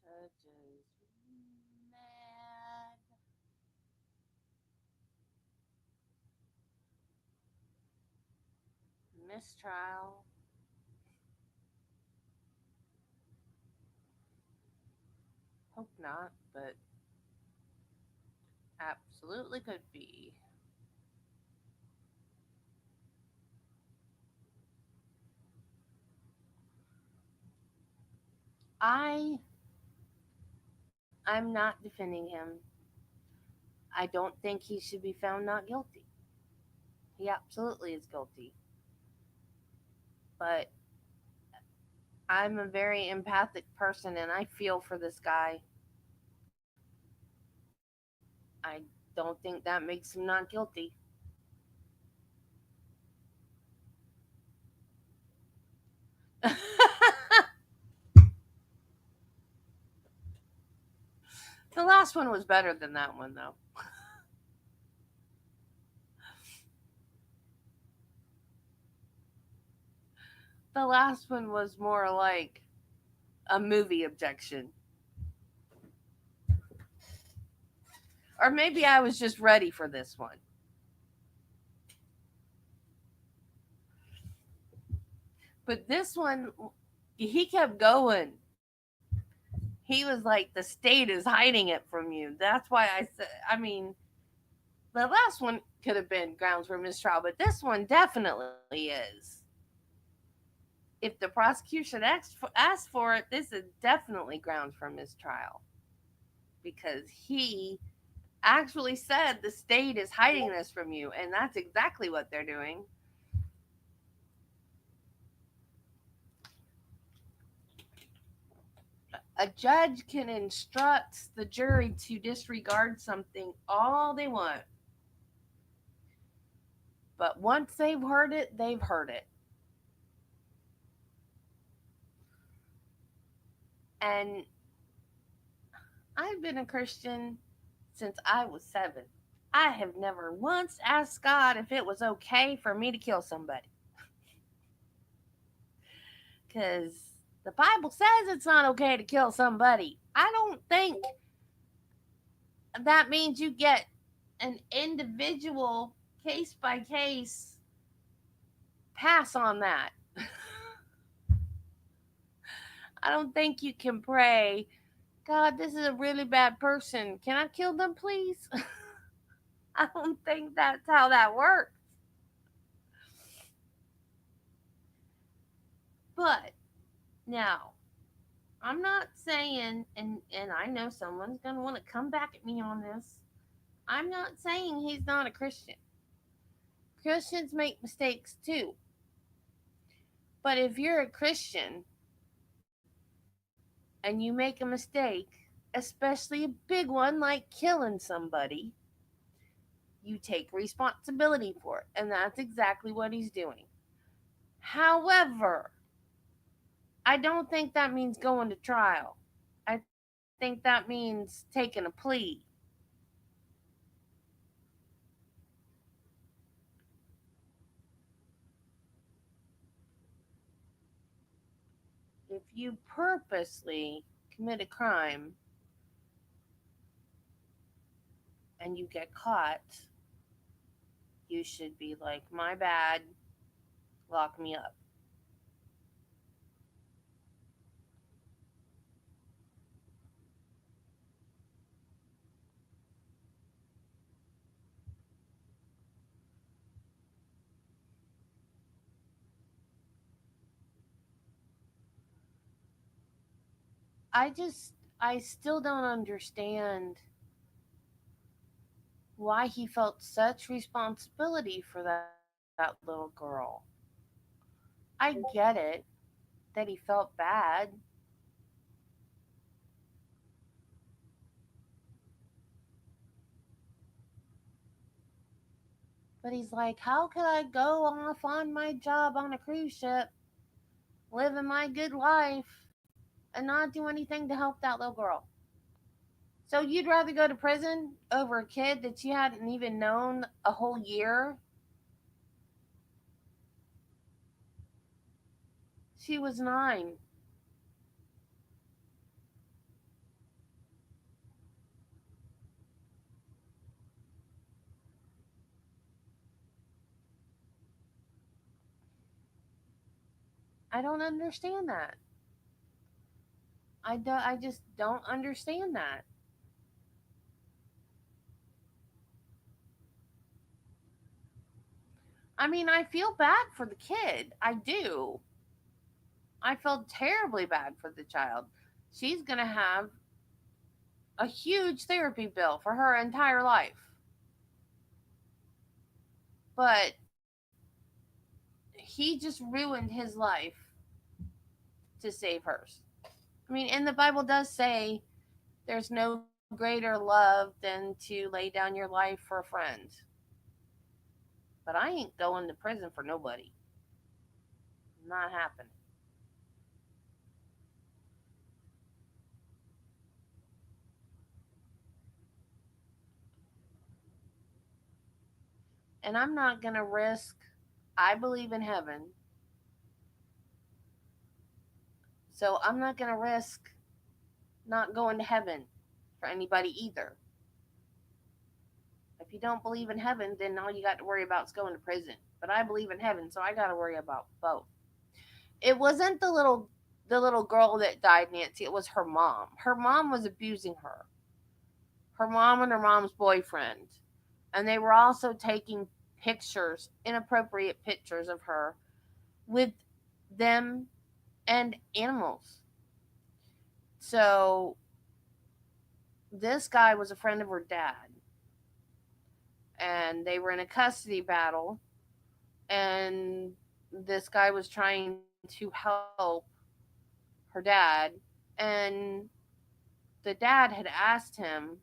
Judge is mad. Mistrial. Hope not, but absolutely could be. I I'm not defending him. I don't think he should be found not guilty. He absolutely is guilty. But I'm a very empathic person and I feel for this guy. I don't think that makes him not guilty. The last one was better than that one, though. The last one was more like a movie objection. Or maybe I was just ready for this one. But this one, he kept going. He was like, the state is hiding it from you. That's why I said, I mean, the last one could have been grounds for mistrial, but this one definitely is. If the prosecution asked for it, this is definitely grounds for mistrial because he actually said the state is hiding this from you, and that's exactly what they're doing. A judge can instruct the jury to disregard something all they want, but once they've heard it, they've heard it. And I've been a Christian since I was 7. I have never once asked God if it was okay for me to kill somebody. Because the Bible says it's not okay to kill somebody. I don't think that means you get an individual case by case pass on that. I don't think you can pray, God, this is a really bad person. Can I kill them, please? I don't think that's how that works. But now, I'm not saying, and I know someone's going to want to come back at me on this. I'm not saying he's not a Christian. Christians make mistakes too. But if you're a Christian and you make a mistake, especially a big one like killing somebody, you take responsibility for it. And that's exactly what he's doing. However, I don't think that means going to trial. I think that means taking a plea. If you purposely commit a crime and you get caught, you should be like, my bad, lock me up. I still don't understand why he felt such responsibility for that little girl. I get it that he felt bad, but he's like, how could I go off on my job on a cruise ship, living my good life, and not do anything to help that little girl? So you'd rather go to prison over a kid that you hadn't even known a whole year? She was 9. I don't understand that. I just don't understand that. I mean, I feel bad for the kid. I do. I felt terribly bad for the child. She's going to have a huge therapy bill for her entire life. But he just ruined his life to save hers. I mean, and the Bible does say there's no greater love than to lay down your life for a friend. But I ain't going to prison for nobody. Not happening. And I'm not going to risk, I believe in heaven. So I'm not going to risk not going to heaven for anybody either. If you don't believe in heaven, then all you got to worry about is going to prison. But I believe in heaven, so I got to worry about both. It wasn't the little girl that died, Nancy. It was her mom. Her mom was abusing her. Her mom and her mom's boyfriend. And they were also taking pictures, inappropriate pictures of her with them and animals. So this guy was a friend of her dad, and they were in a custody battle, and this guy was trying to help her dad, and the dad had asked him,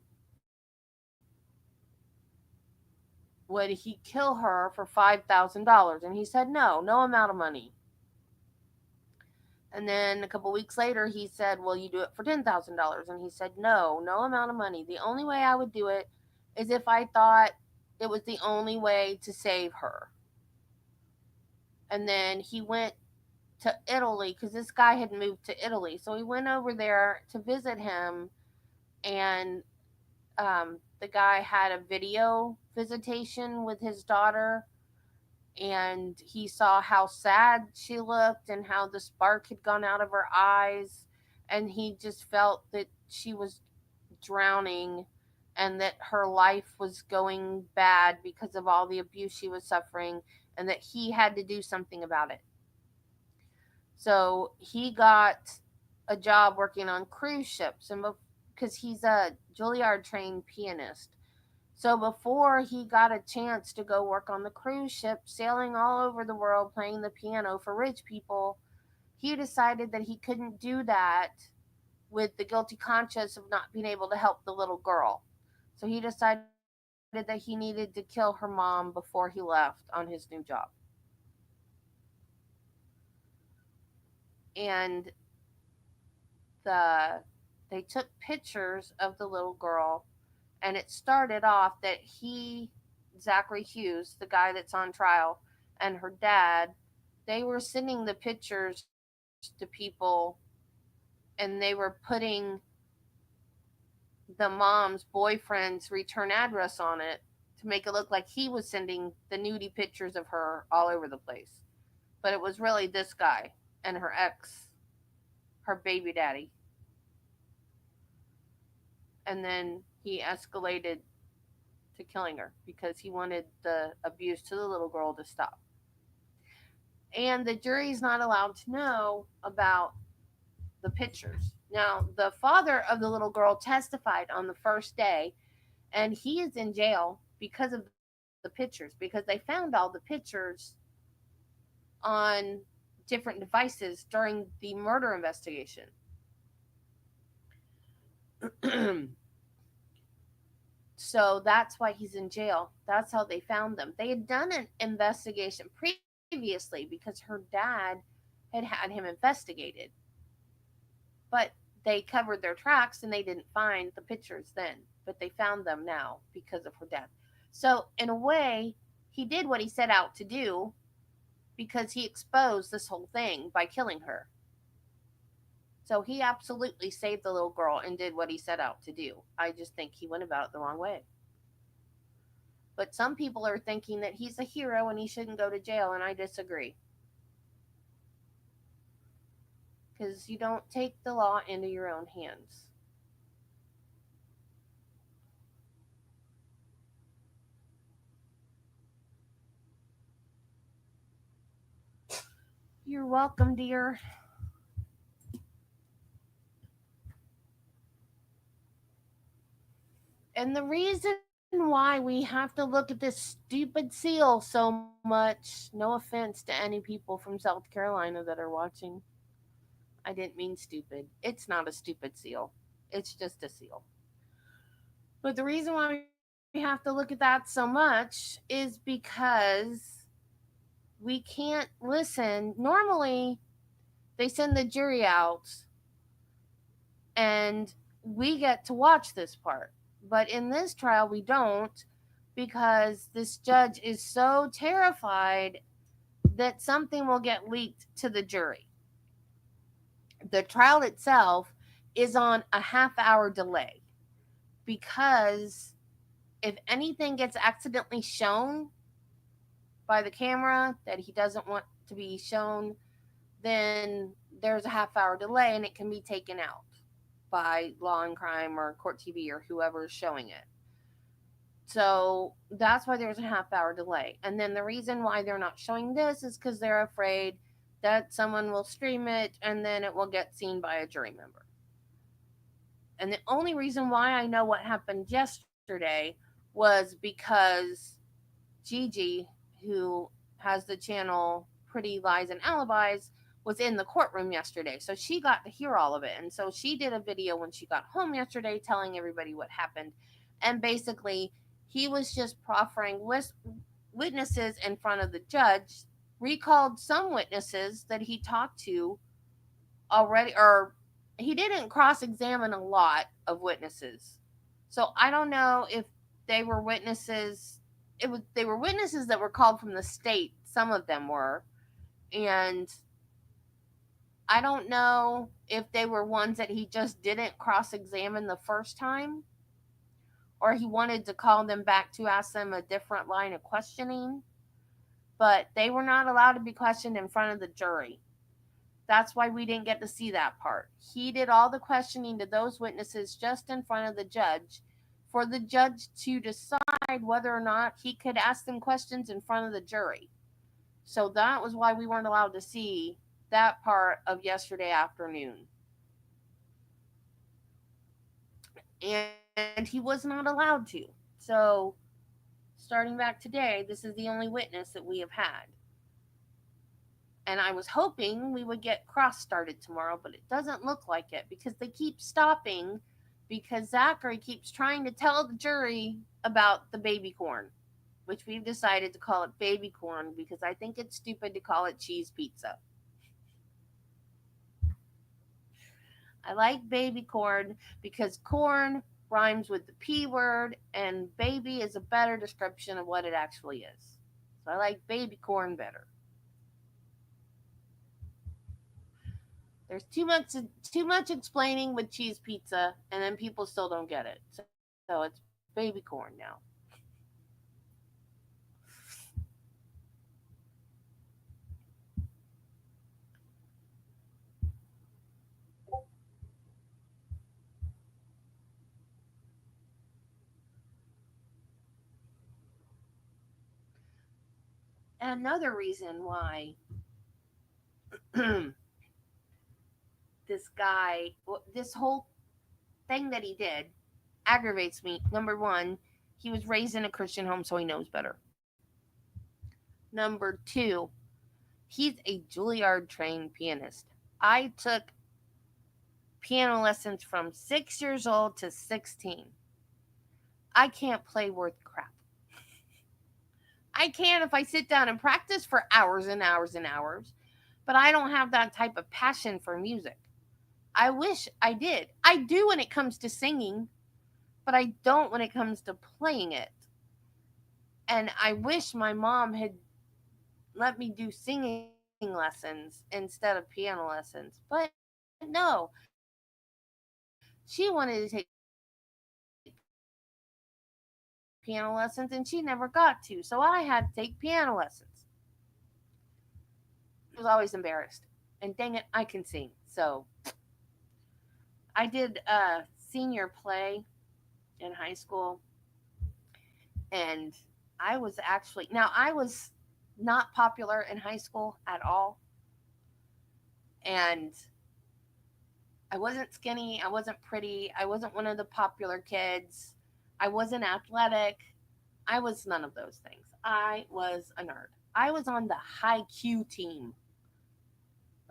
would he kill her for $5,000? And he said no, no amount of money. And then a couple weeks later, he said, will you do it for $10,000? And he said, no, no amount of money. The only way I would do it is if I thought it was the only way to save her. And then he went to Italy because this guy had moved to Italy. So he went over there to visit him, and the guy had a video visitation with his daughter, and he saw how sad she looked and how the spark had gone out of her eyes, and he just felt that she was drowning and that her life was going bad because of all the abuse she was suffering, and that he had to do something about it. So he got a job working on cruise ships, and because he's a Juilliard trained pianist. So before he got a chance to go work on the cruise ship, sailing all over the world playing the piano for rich people, he decided that he couldn't do that with the guilty conscience of not being able to help the little girl. So he decided that he needed to kill her mom before he left on his new job. And the they took pictures of the little girl, and it started off that Zachary Hughes, the guy that's on trial, and her dad, they were sending the pictures to people and they were putting the mom's boyfriend's return address on it to make it look like he was sending the nudie pictures of her all over the place. But it was really this guy and her ex, her baby daddy. And then he escalated to killing her because he wanted the abuse to the little girl to stop. And the jury's not allowed to know about the pictures. Now, the father of the little girl testified on the first day, and he is in jail because of the pictures, because they found all the pictures on different devices during the murder investigation. So that's why he's in jail. That's how they found them. They had done an investigation previously because her dad had him investigated. But they covered their tracks and they didn't find the pictures then. But they found them now because of her death. So, in a way, he did what he set out to do because he exposed this whole thing by killing her. So, he absolutely saved the little girl and did what he set out to do. I just think he went about it the wrong way. But some people are thinking that he's a hero and he shouldn't go to jail, and I disagree. Because you don't take the law into your own hands. You're welcome, dear. And the reason why we have to look at this stupid seal so much, no offense to any people from South Carolina that are watching. I didn't mean stupid. It's not a stupid seal, it's just a seal. But the reason why we have to look at that so much is because we can't listen. Normally, they send the jury out and we get to watch this part. But in this trial, we don't because this judge is so terrified that something will get leaked to the jury. The trial itself is on a half-hour delay because if anything gets accidentally shown by the camera that he doesn't want to be shown, then there's a half-hour delay and it can be taken out by Law and Crime or Court TV or whoever is showing it. So that's why there's a half-hour delay. And then the reason why they're not showing this is because they're afraid that someone will stream it and then it will get seen by a jury member. And the only reason why I know what happened yesterday was because Gigi, who has the channel Pretty Lies and Alibis, was in the courtroom yesterday. So she got to hear all of it. And so she did a video when she got home yesterday telling everybody what happened. And basically, he was just proffering witnesses in front of the judge, recalled some witnesses that he talked to already, or he didn't cross-examine a lot of witnesses. So I don't know if they were witnesses. They were witnesses that were called from the state. Some of them were, and I don't know if they were ones that he just didn't cross-examine the first time, or he wanted to call them back to ask them a different line of questioning. But they were not allowed to be questioned in front of the jury. That's why we didn't get to see that part. He did all the questioning to those witnesses just in front of the judge for the judge to decide whether or not he could ask them questions in front of the jury. So that was why we weren't allowed to see that part of yesterday afternoon. And he was not allowed to. So starting back today, this is the only witness that we have had. And I was hoping we would get cross started tomorrow, but it doesn't look like it because they keep stopping because Zachary keeps trying to tell the jury about the baby corn, which we've decided to call it baby corn because I think it's stupid to call it cheese pizza. I like baby corn because corn rhymes with the P word and baby is a better description of what it actually is. So I like baby corn better. There's too much explaining with cheese pizza, and then people still don't get it. So it's baby corn now. And another reason why this guy, this whole thing that he did aggravates me. Number one, he was raised in a Christian home, so he knows better. Number two, he's a Juilliard trained pianist. I took piano lessons from 6 years old to 16. I can't play worth crap. I can if I sit down and practice for hours and hours and hours, but I don't have that type of passion for music. I wish I did. I do when it comes to singing, but I don't when it comes to playing it. And I wish my mom had let me do singing lessons instead of piano lessons. But no, she wanted to take piano lessons and she never got to. So I had to take piano lessons. I was always embarrassed. And dang it, I can sing. So I did a senior play in high school, and I was actually, now I was not popular in high school at all. And I wasn't skinny, I wasn't pretty, I wasn't one of the popular kids, I wasn't athletic, I was none of those things. I was a nerd. I was on the high Q team.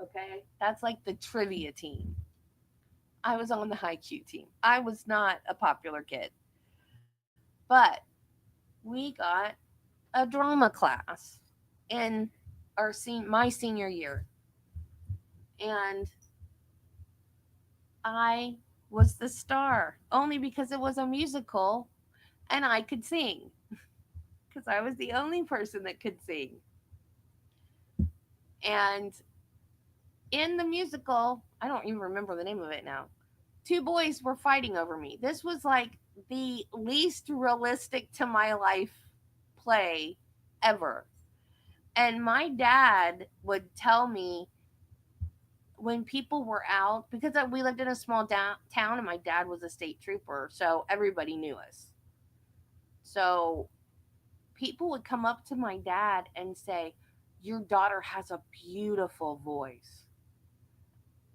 Okay, that's like the trivia team. I was on the high Q team. I was not a popular kid, but we got a drama class in my senior year, and I was the star only because it was a musical and I could sing because I was the only person that could sing. And in the musical, I don't even remember the name of it now. Two boys were fighting over me. This was like the least realistic to my life play ever. And my dad would tell me when people were out, because we lived in a small town and my dad was a state trooper, so everybody knew us. So people would come up to my dad and say, "Your daughter has a beautiful voice."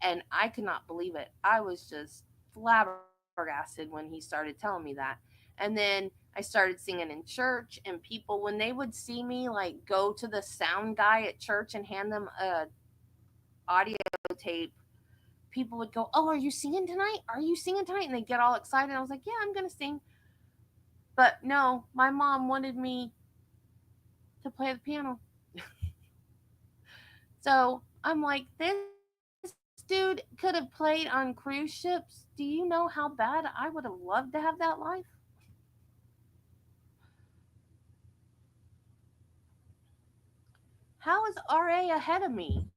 And I could not believe it. I was just flabbergasted when he started telling me that. And then I started singing in church, and people, when they would see me like go to the sound guy at church and hand them a audio tape, people would go, "Oh, are you singing tonight? Are you singing tonight?" And they get all excited. I was like, "Yeah, I'm gonna sing." But no, my mom wanted me to play the piano. So I'm like, this dude could have played on cruise ships. Do you know how bad I would have loved to have that life? How is RA ahead of me?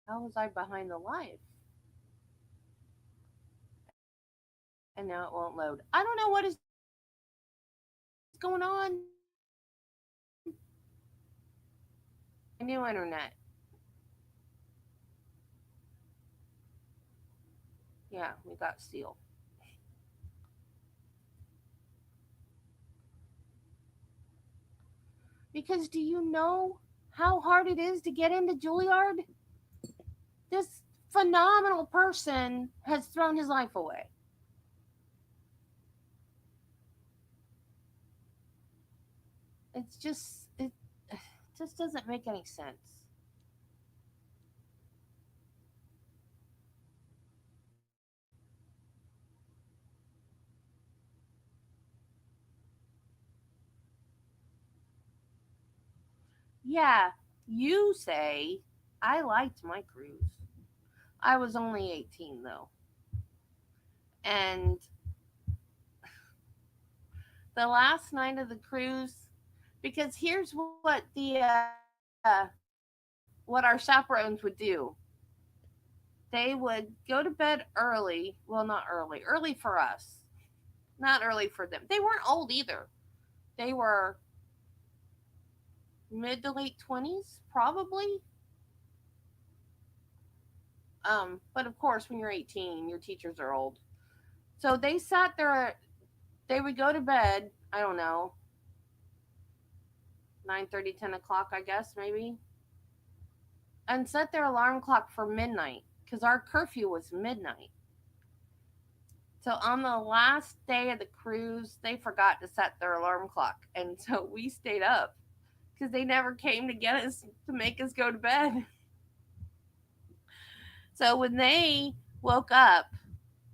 How was I behind the life? And now it won't load. I don't know what is going on. My new internet. Yeah, we got Seal. Because do you know how hard it is to get into Juilliard? This phenomenal person has thrown his life away. It's just it just doesn't make any sense. Yeah, you say I liked my cruise. I was only 18 though. And the last night of the cruise, because here's what what our chaperones would do. They would go to bed early. Well, not early. Early for us. Not early for them. They weren't old either. They were mid to late 20s, probably. But of course, when you're 18, your teachers are old. So they sat there. They would go to bed. I don't know, 9:30, 10 o'clock, I guess maybe, and set their alarm clock for midnight because our curfew was midnight. So on the last day of the cruise, they forgot to set their alarm clock, and so we stayed up because they never came to get us to make us go to bed. So when they woke up,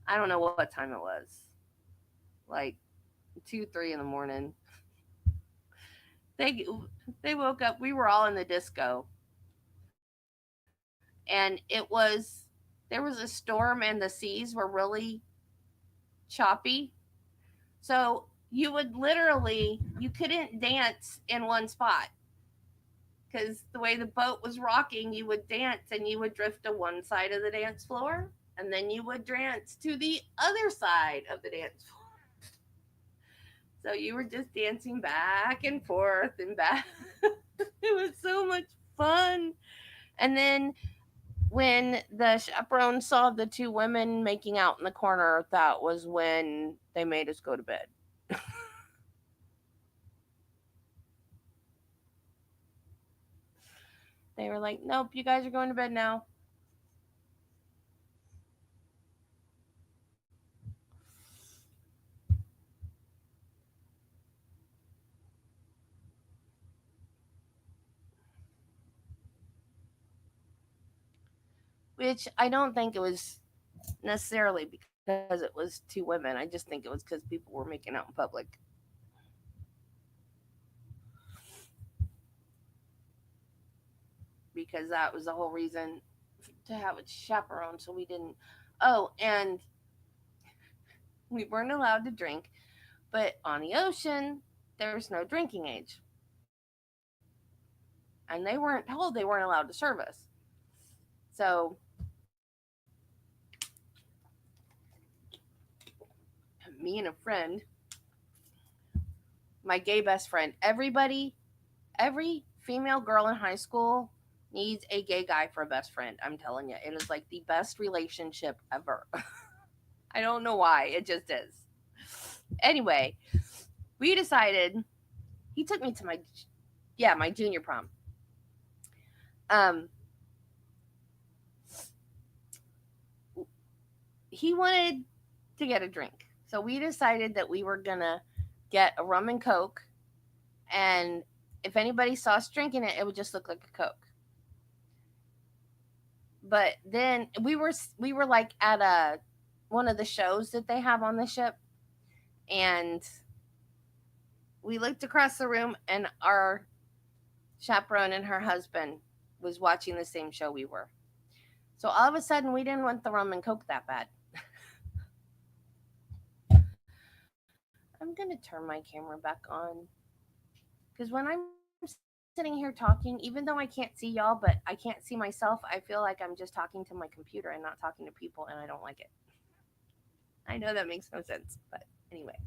I don't know what time it was, like 2, 3 in the morning. They they woke up. We were all in the disco, and there was a storm, and the seas were really choppy. So you couldn't dance in one spot because the way the boat was rocking, you would dance and you would drift to one side of the dance floor, and then you would dance to the other side of the dance floor. So you were just dancing back and forth and back. It was so much fun. And then when the chaperone saw the two women making out in the corner, that was when they made us go to bed. They were like, "Nope, you guys are going to bed now." Which I don't think it was necessarily because it was two women. I just think it was because people were making out in public. Because that was the whole reason to have a chaperone, so we didn't. Oh, and we weren't allowed to drink, but on the ocean, there's no drinking age. And they weren't told they weren't allowed to serve us. So me and a friend, my gay best friend, every female girl in high school needs a gay guy for a best friend. I'm telling you, it is like the best relationship ever. I don't know why, it just is. Anyway, we decided he took me to my junior prom. Um, he wanted to get a drink, so we decided that we were gonna get a rum and coke, and if anybody saw us drinking it, it would just look like a coke. But then we were like at a one of the shows that they have on the ship, and we looked across the room, and our chaperone and her husband was watching the same show we were. So all of a sudden, we didn't want the rum and coke that bad. I'm gonna turn my camera back on because when I'm sitting here talking, even though I can't see y'all, but I can't see myself, I feel like I'm just talking to my computer and not talking to people, and I don't like it. I know that makes no sense, but anyway.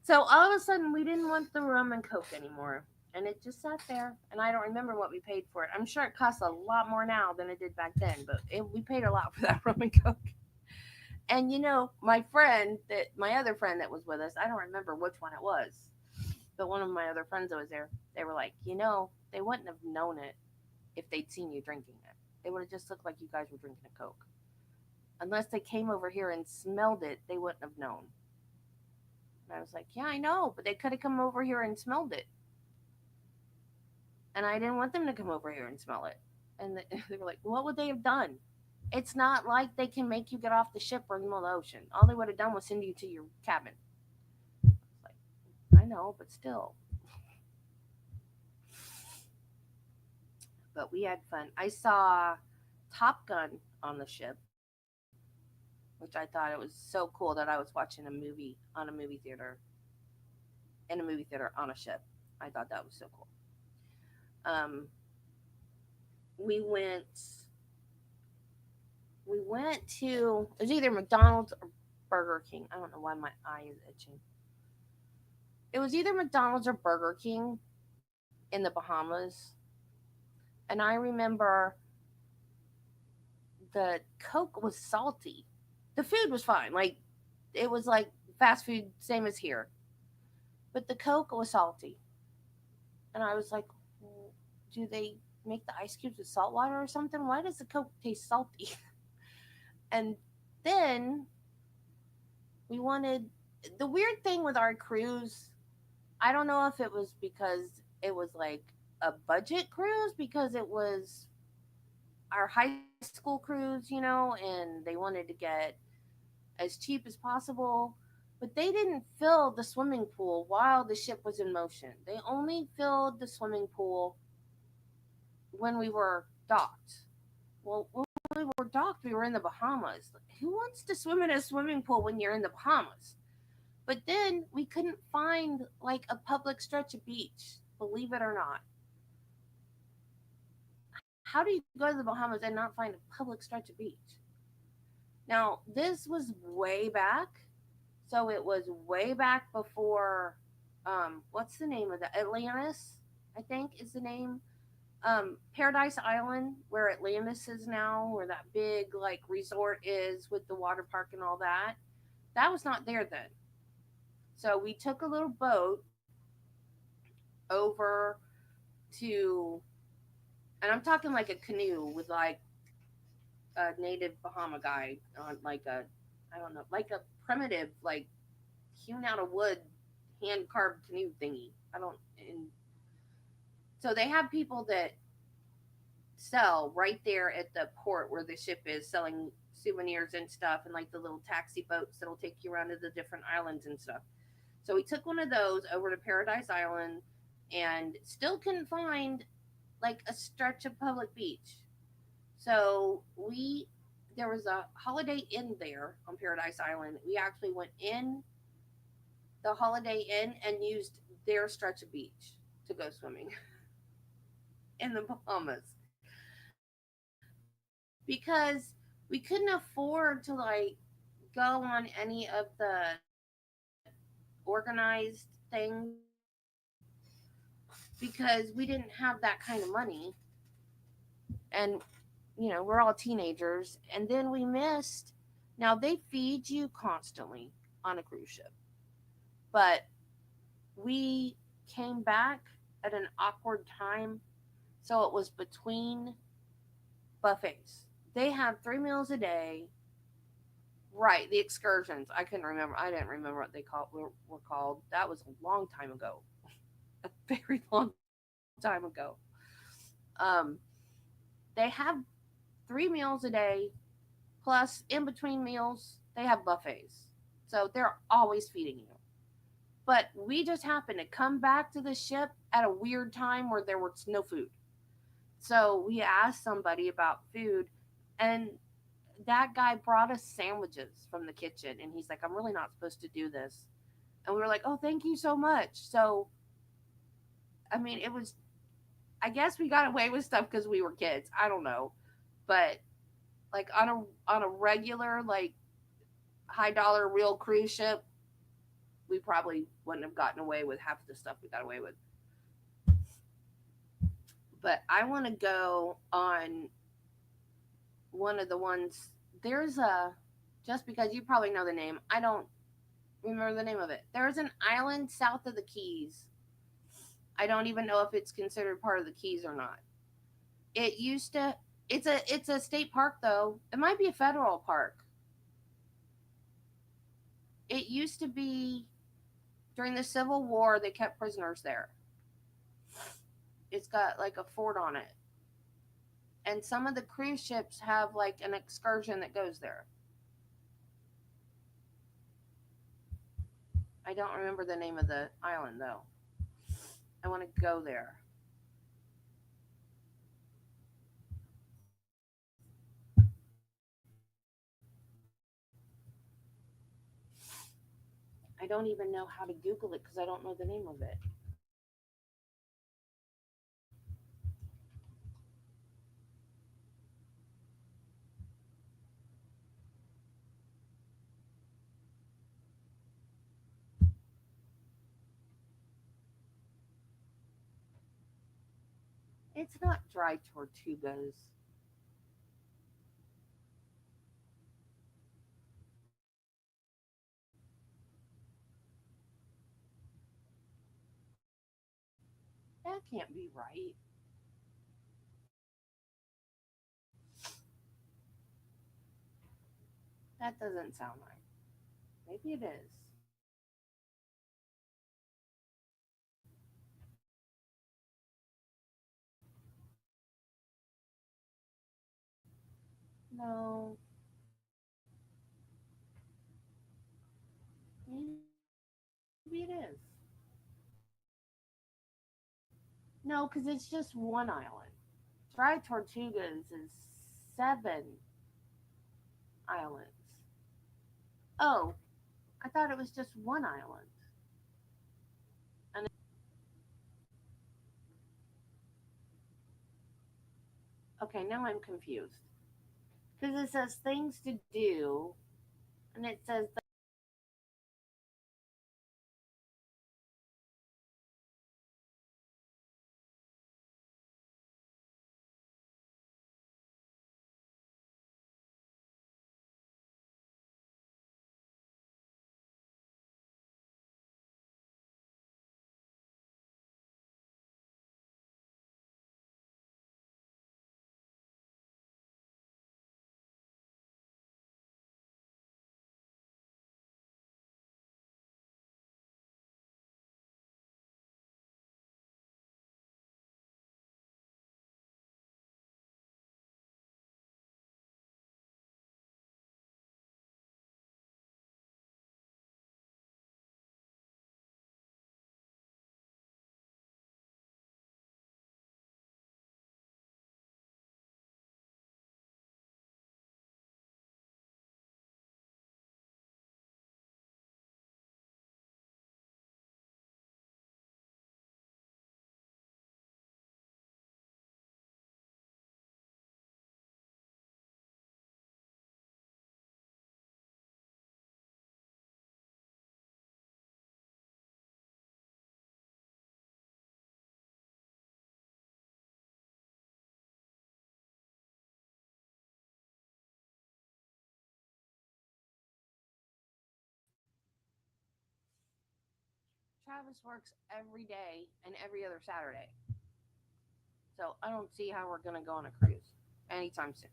So all of a sudden, we didn't want the rum and coke anymore, and it just sat there. And I don't remember what we paid for it. I'm sure it costs a lot more now than it did back then, but we paid a lot for that rum and coke. And my other friend that was with us, I don't remember which one it was, but one of my other friends that was there, they were like, they wouldn't have known it if they'd seen you drinking it. It would have just looked like you guys were drinking a Coke. Unless they came over here and smelled it, they wouldn't have known. And I was like, yeah, I know, but they could have come over here and smelled it. And I didn't want them to come over here and smell it. And they were like, what would they have done? It's not like they can make you get off the ship or in the middle of the ocean. All they would have done was send you to your cabin. It's like, I know, but still. But we had fun. I saw Top Gun on the ship, which I thought it was so cool that I was watching a movie on a movie theater in a movie theater on a ship. I thought that was so cool. Um, we went we went to it was either McDonald's or Burger King. I don't know why my eye is itching. It was either McDonald's or Burger King in the Bahamas. And I remember the Coke was salty. The food was fine. Like it was like fast food, same as here. But the Coke was salty. And I was like, do they make the ice cubes with salt water or something? Why does the Coke taste salty? And then we wanted the weird thing with our cruise. I don't know if it was because it was like a budget cruise because it was our high school cruise, and they wanted to get as cheap as possible. But they didn't fill the swimming pool while the ship was in motion. They only filled the swimming pool when we were docked. Well, when we were docked, we were in the Bahamas. Who wants to swim in a swimming pool when you're in the Bahamas? But then we couldn't find like a public stretch of beach, believe it or not. How do you go to the Bahamas and not find a public stretch of beach? Now, this was way back. So it was way back before, what's the name of that? Atlantis, I think is the name. Paradise Island, where Atlantis is now, where that big like resort is with the water park and all that. That was not there then. So we took a little boat over to, and I'm talking like a canoe with like a native Bahama guy on like a, I don't know, like a primitive, like hewn out of wood, hand carved canoe thingy. I don't, and so they have people that sell right there at the port where the ship is selling souvenirs and stuff and like the little taxi boats that'll take you around to the different islands and stuff. So we took one of those over to Paradise Island and still couldn't find like a stretch of public beach. So we there was a Holiday Inn there on Paradise Island. We actually went in the Holiday Inn and used their stretch of beach to go swimming in the Bahamas because we couldn't afford to like go on any of the organized things because we didn't have that kind of money. And we're all teenagers, and then we missed. Now they feed you constantly on a cruise ship, but we came back at an awkward time, so it was between buffets. They have 3 meals a day. Right, the excursions. I couldn't remember. I didn't remember what they were called. That was a long time ago, a very long time ago. Um, they have 3 meals a day, plus in between meals they have buffets, so they're always feeding you. But we just happened to come back to the ship at a weird time where there was no food. So we asked somebody about food, and that guy brought us sandwiches from the kitchen. And he's like, I'm really not supposed to do this. And we were like, oh, thank you so much. So, I mean, it was, I guess we got away with stuff because we were kids. I don't know. But like on a regular, like high dollar real cruise ship, we probably wouldn't have gotten away with half of the stuff we got away with. But I want to go on one of the ones. There's a, just because you probably know the name, I don't remember the name of it. There's an island south of the Keys. I don't even know if it's considered part of the Keys or not. It used to, it's a state park though. It might be a federal park. It used to be during the Civil War, they kept prisoners there. It's got like a fort on it. And some of the cruise ships have like an excursion that goes there. I don't remember the name of the island though. I want to go there. don't even know how to Google it because I don't know the name of it. It's not dry tortugas. That can't be right. That doesn't sound right. Maybe it is. No. Maybe it is. No, because it's just one island. Dry Tortugas is 7 islands. Oh, I thought it was just one island. And okay, now I'm confused. Because it says things to do, and it says Travis works every day and every other Saturday. So I don't see how we're going to go on a cruise anytime soon.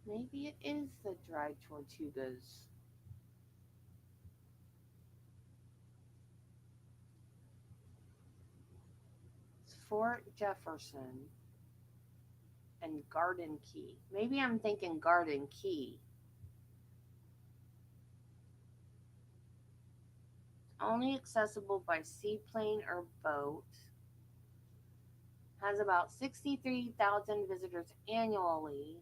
Maybe it is the Dry Tortugas. Fort Jefferson and Garden Key. Maybe I'm thinking Garden Key. Only accessible by seaplane or boat. Has about 63,000 visitors annually.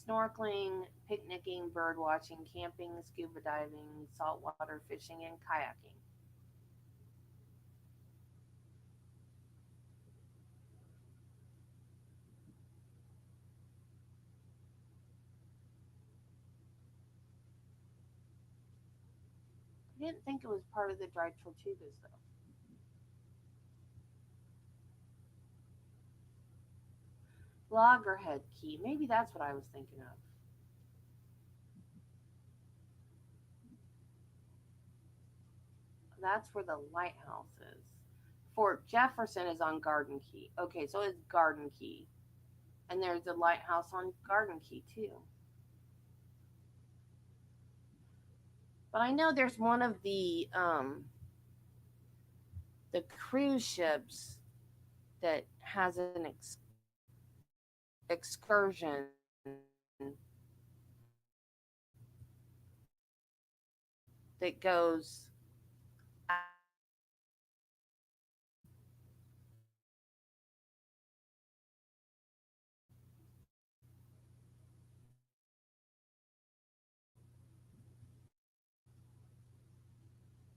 Snorkeling, picnicking, bird watching, camping, scuba diving, saltwater fishing, and kayaking. I didn't think it was part of the Dry Tortugas, though. Loggerhead Key. Maybe that's what I was thinking of. That's where the lighthouse is. Fort Jefferson is on Garden Key. Okay, so it's Garden Key. And there's a lighthouse on Garden Key too. But I know there's one of the cruise ships that has an excursion that goes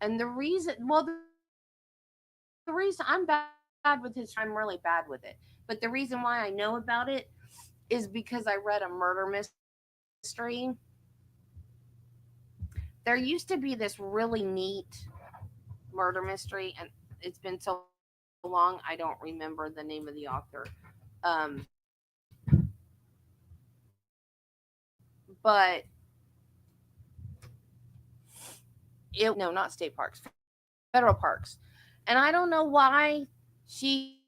and the reason I'm bad with history, I'm really bad with it. But the reason why I know about it is because I read a murder mystery. There used to be this really neat murder mystery, and it's been so long I don't remember the name of the author. Um, but it no, not state parks, federal parks, and I don't know why she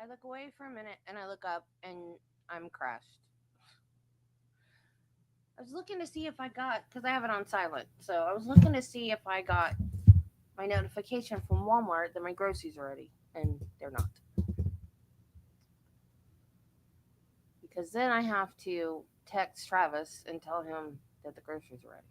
I look away for a minute and I look up and I'm crashed. I was looking to see if I got because I have it on silent. So I was looking to see if I got my notification from Walmart that my groceries are ready, and they're not. Because then I have to text Travis and tell him that the groceries are ready.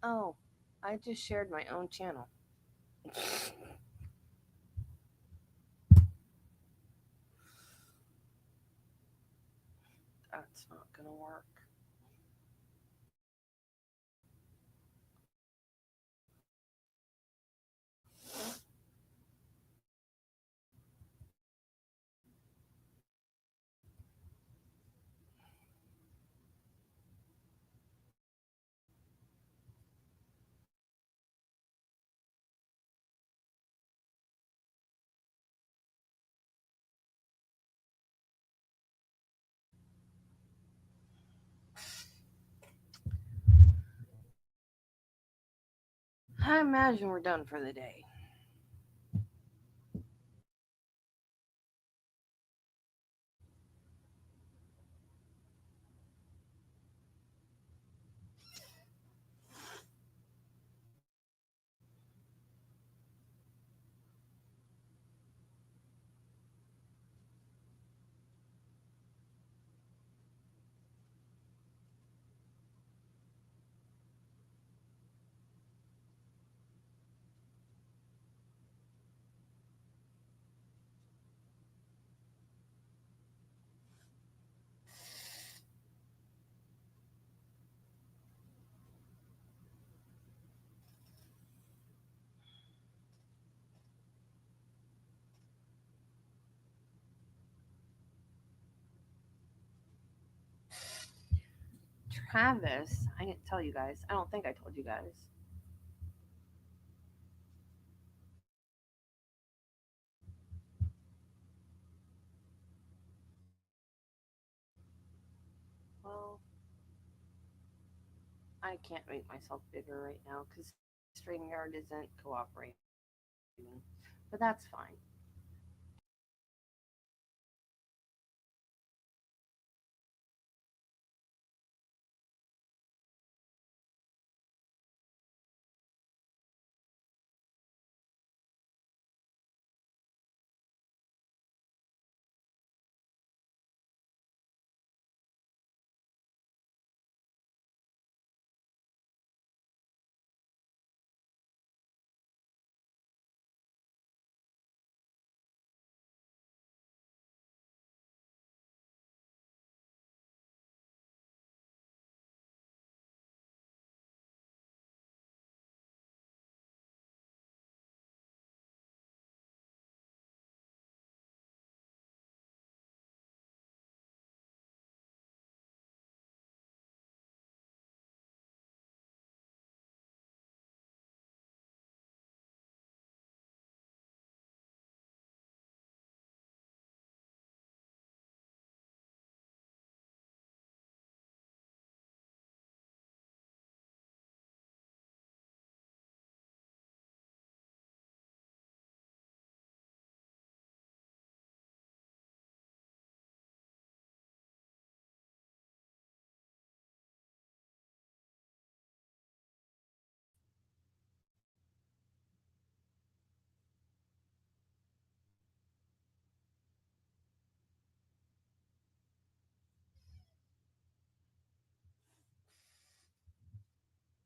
Oh, I just shared my own channel. That's not gonna work. I imagine we're done for the day. Travis, I didn't tell you guys. I don't think I told you guys. Well, I can't make myself bigger right now because StreamYard isn't cooperating. But that's fine.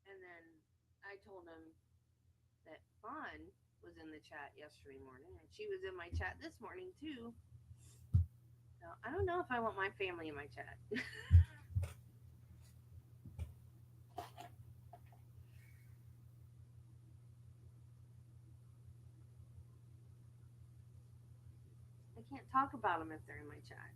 And then I told him that Fawn was in the chat yesterday morning, and she was in my chat this morning too. Now, I don't know if I want my family in my chat. I can't talk about them if they're in my chat.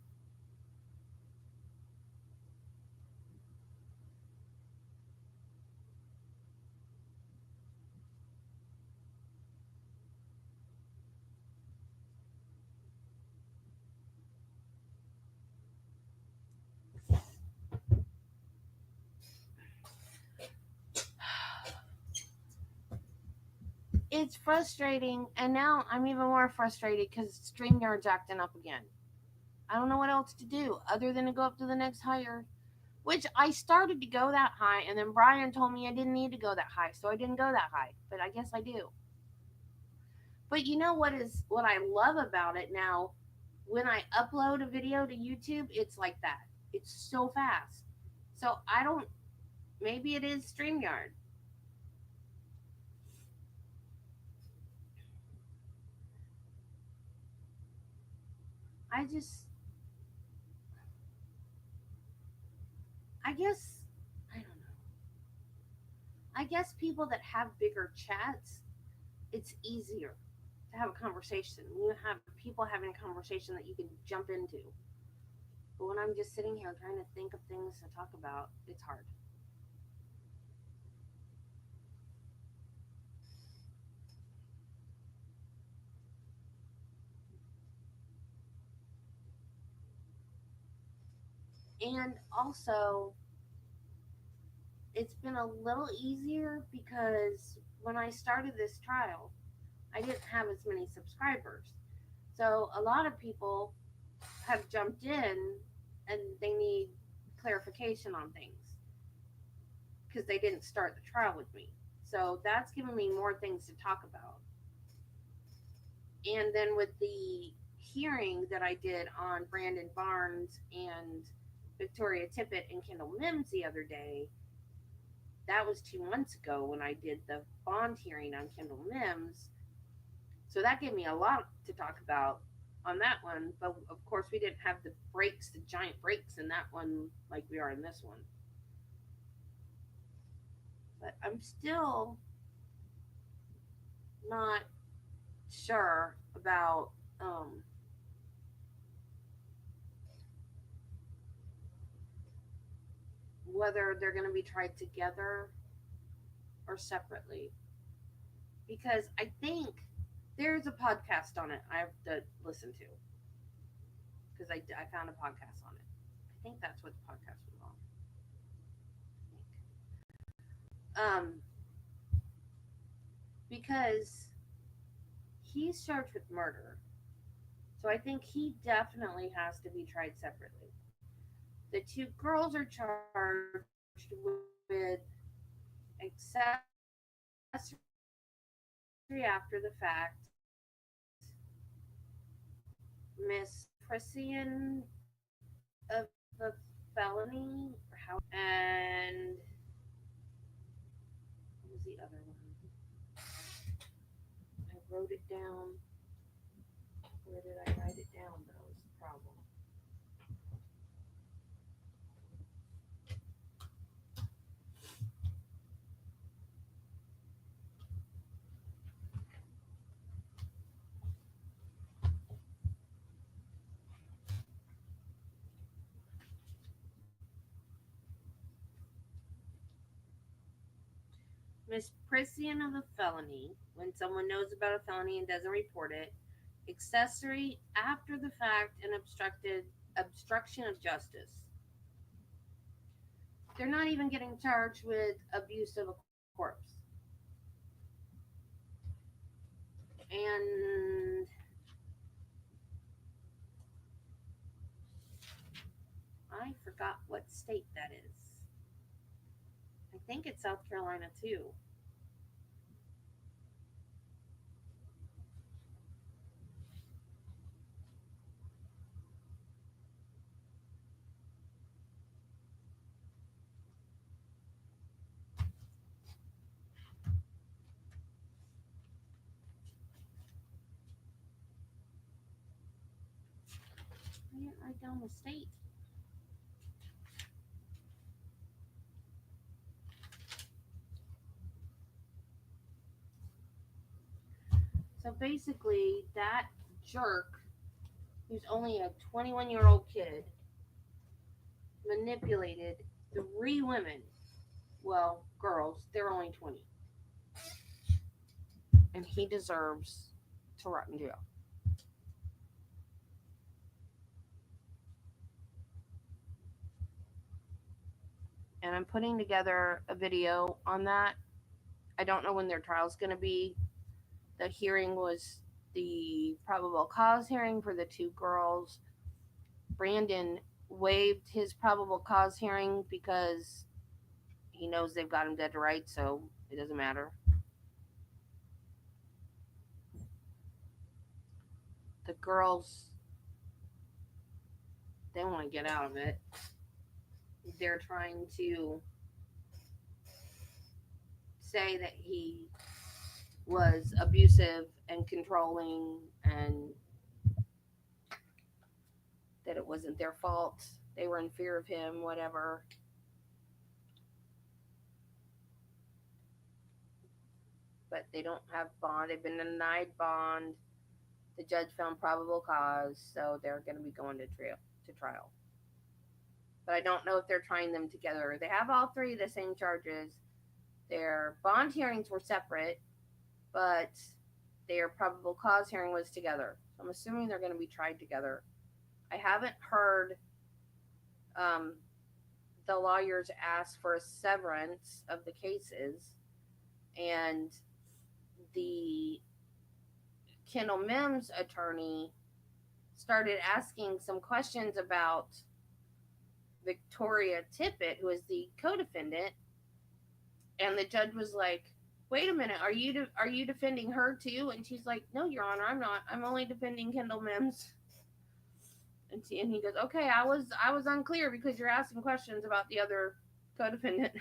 It's frustrating, and now I'm even more frustrated because StreamYard's acting up again. I don't know what else to do other than to go up to the next higher, which I started to go that high, and then Brian told me I didn't need to go that high, so I didn't go that high. But I guess I do. But you know what I love about it now? When I upload a video to YouTube, it's like that. It's so fast. So I don't. Maybe it is StreamYard. I just. I guess. I don't know. I guess people that have bigger chats, it's easier to have a conversation. You have people having a conversation that you can jump into. But when I'm just sitting here trying to think of things to talk about, it's hard. And also, it's been a little easier because when I started this trial, I didn't have as many subscribers. So a lot of people have jumped in and they need clarification on things because they didn't start the trial with me. So that's given me more things to talk about. And then with the hearing that I did on Brandon Barnes and Victoria Tippett and Kendall Mims the other day, that was 2 months ago when I did the bond hearing on Kendall Mims. So that gave me a lot to talk about on that one. But of course, we didn't have the breaks, the giant breaks in that one like we are in this one. But I'm still not sure about whether they're going to be tried together or separately. Because I think there's a podcast on it I have to listen to. Because I found a podcast on it. I think that's what the podcast was on. Because he's charged with murder. So I think he definitely has to be tried separately. The two girls are charged with accessory after the fact, misprision of the felony, and what was the other one? I wrote it down. Where did I write it down? That was the problem. Misprision of a felony, when someone knows about a felony and doesn't report it. Accessory after the fact and obstruction of justice. They're not even getting charged with abuse of a corpse. And I forgot what state that is. I think it's South Carolina too. I didn't write down the state. So basically, that jerk, who's only a 21-year-old kid, manipulated 3 women. Well, girls, they're only 20. And he deserves to rot in jail. And I'm putting together a video on that. I don't know when their trial's going to be. The hearing was the probable cause hearing for the 2 girls. Brandon waived his probable cause hearing because he knows they've got him dead to rights, so it doesn't matter. The girls, they want to get out of it. They're trying to say that he was abusive and controlling and that it wasn't their fault. They were in fear of him, whatever. But they don't have bond. They've been denied bond. The judge found probable cause, so they're going to be going to trial. But I don't know if they're trying them together. They have all 3 the same charges. Their bond hearings were separate, but their probable cause hearing was together. So I'm assuming they're going to be tried together. I haven't heard the lawyers ask for a severance of the cases, and the Kendall Mims attorney started asking some questions about Victoria Tippett, who is the co-defendant, and the judge was like, "Wait a minute, are you defending her too?" And she's like, "No, Your Honor, I'm not. I'm only defending Kendall Mims." And he goes, "Okay, I was unclear because you're asking questions about the other co-defendant."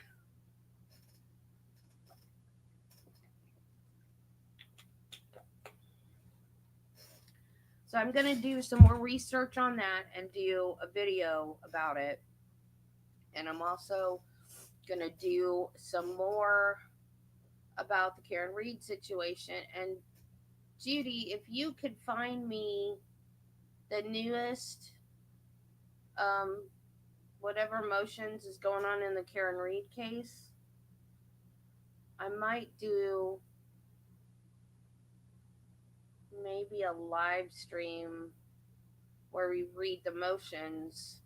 So I'm gonna do some more research on that and do a video about it. And I'm also gonna do some more about the Karen Reed situation. And Judy, if you could find me the newest whatever motions is going on in the Karen Reed case, I might do maybe a live stream where we read the motions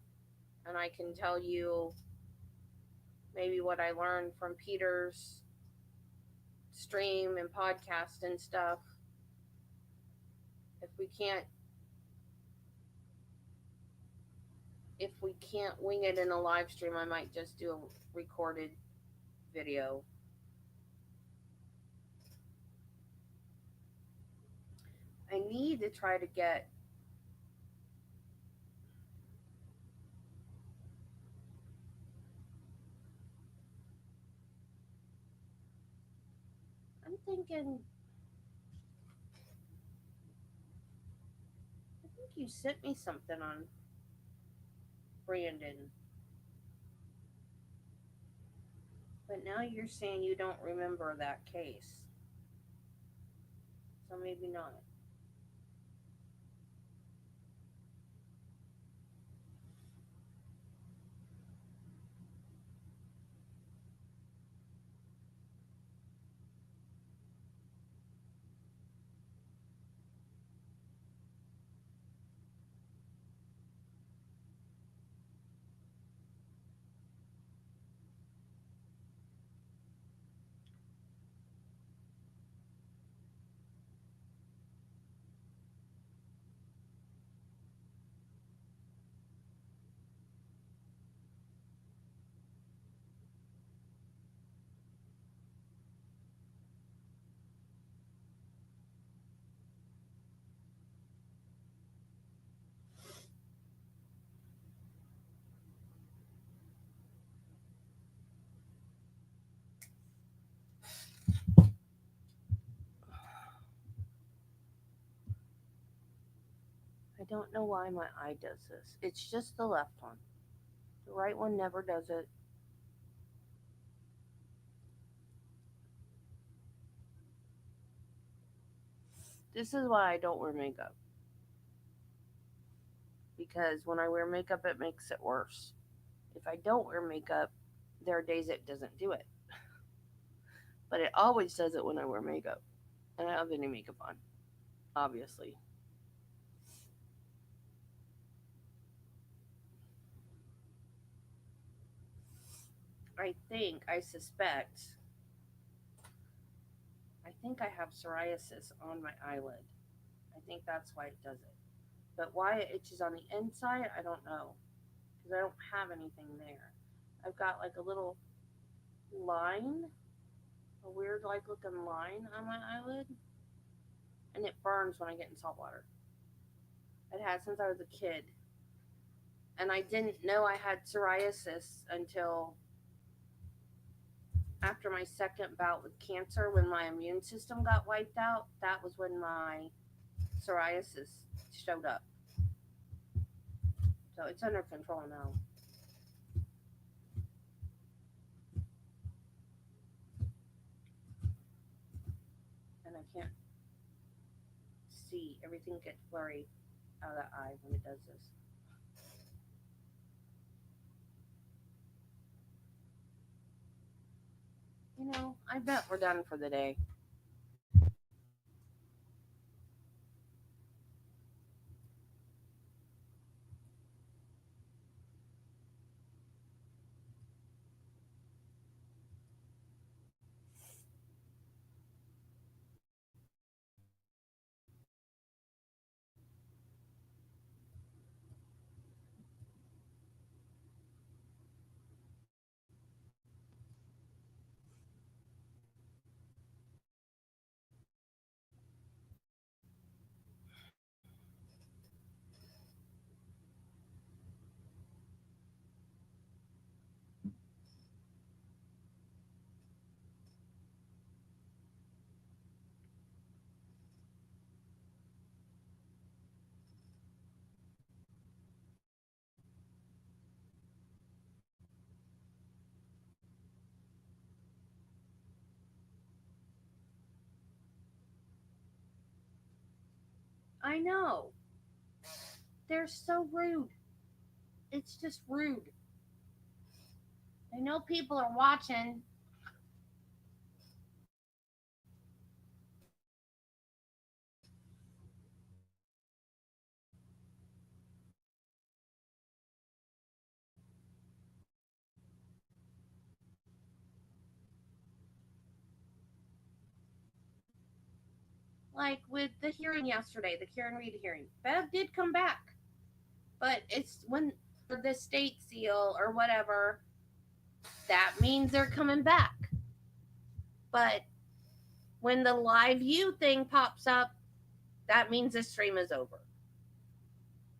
and I can tell you maybe what I learned from Peter's stream and podcast and stuff. If we can't wing it in a live stream, I might just do a recorded video. I need to try to get I'm thinking I think you sent me something on Brandon. But now you're saying you don't remember that case. So maybe not. I don't know why my eye does this. It's just the left one. The right one never does it. This is why I don't wear makeup. Because when I wear makeup, it makes it worse. If I don't wear makeup, there are days it doesn't do it. But it always does it when I wear makeup. And I don't have any makeup on, obviously. I think I have psoriasis on my eyelid. I think that's why it does it. But why it itches on the inside, I don't know. Because I don't have anything there. I've got like a little line, a weird like looking line on my eyelid. And it burns when I get in salt water. It has since I was a kid. And I didn't know I had psoriasis until after my second bout with cancer when my immune system got wiped out. That was when my psoriasis showed up. So it's under control now. And I can't see. Everything gets blurry out of the eye when it does this. I bet we're done for the day. I know. They're so rude. It's just rude. I know people are watching. Like with the hearing yesterday, the Karen Reed hearing. Bev did come back. But it's when for the state seal or whatever, that means they're coming back. But when the live view thing pops up, that means the stream is over.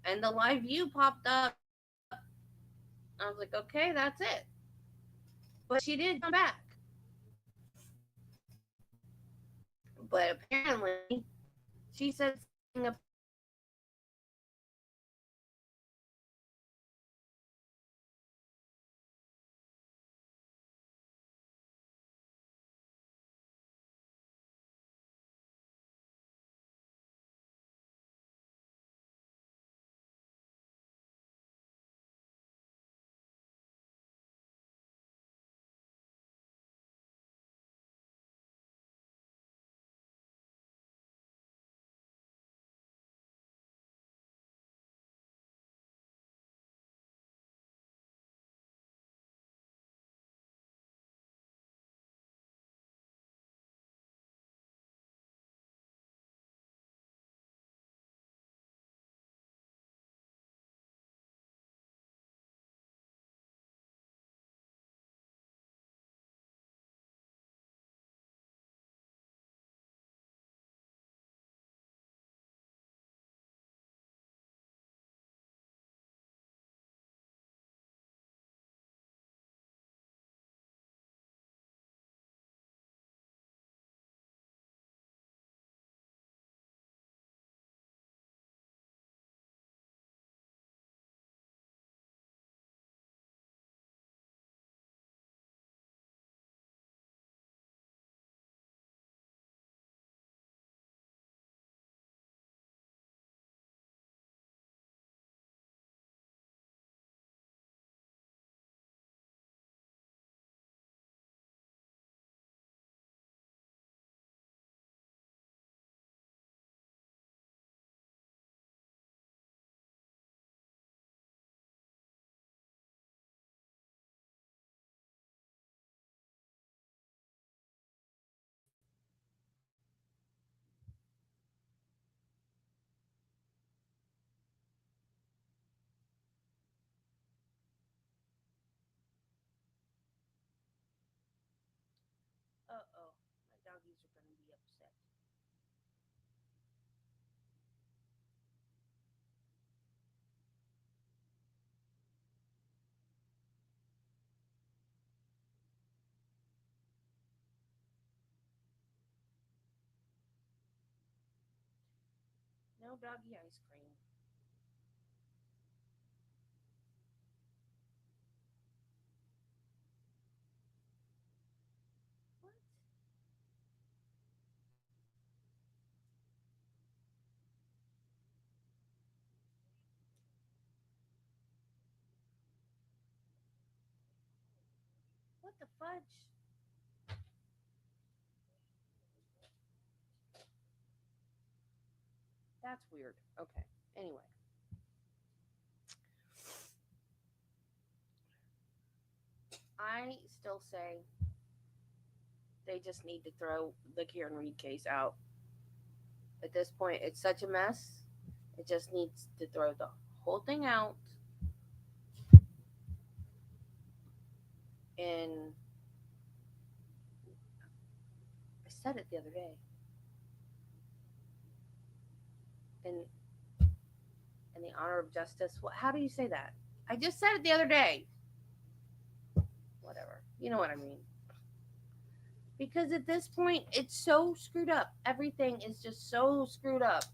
And the live view popped up. I was like, okay, that's it. But she did come back. But apparently, she said something about uh-oh, my doggies are going to be upset. No doggy ice cream. What? What the fudge? That's weird. Okay. Anyway. I still say they just need to throw the Karen Reed case out. At this point, it's such a mess. It just needs to throw the whole thing out. And I said it the other day. In in the honor of justice. What? How do you say that? I just said it the other day. Whatever. You know what I mean. Because at this point, it's so screwed up. Everything is just so screwed up.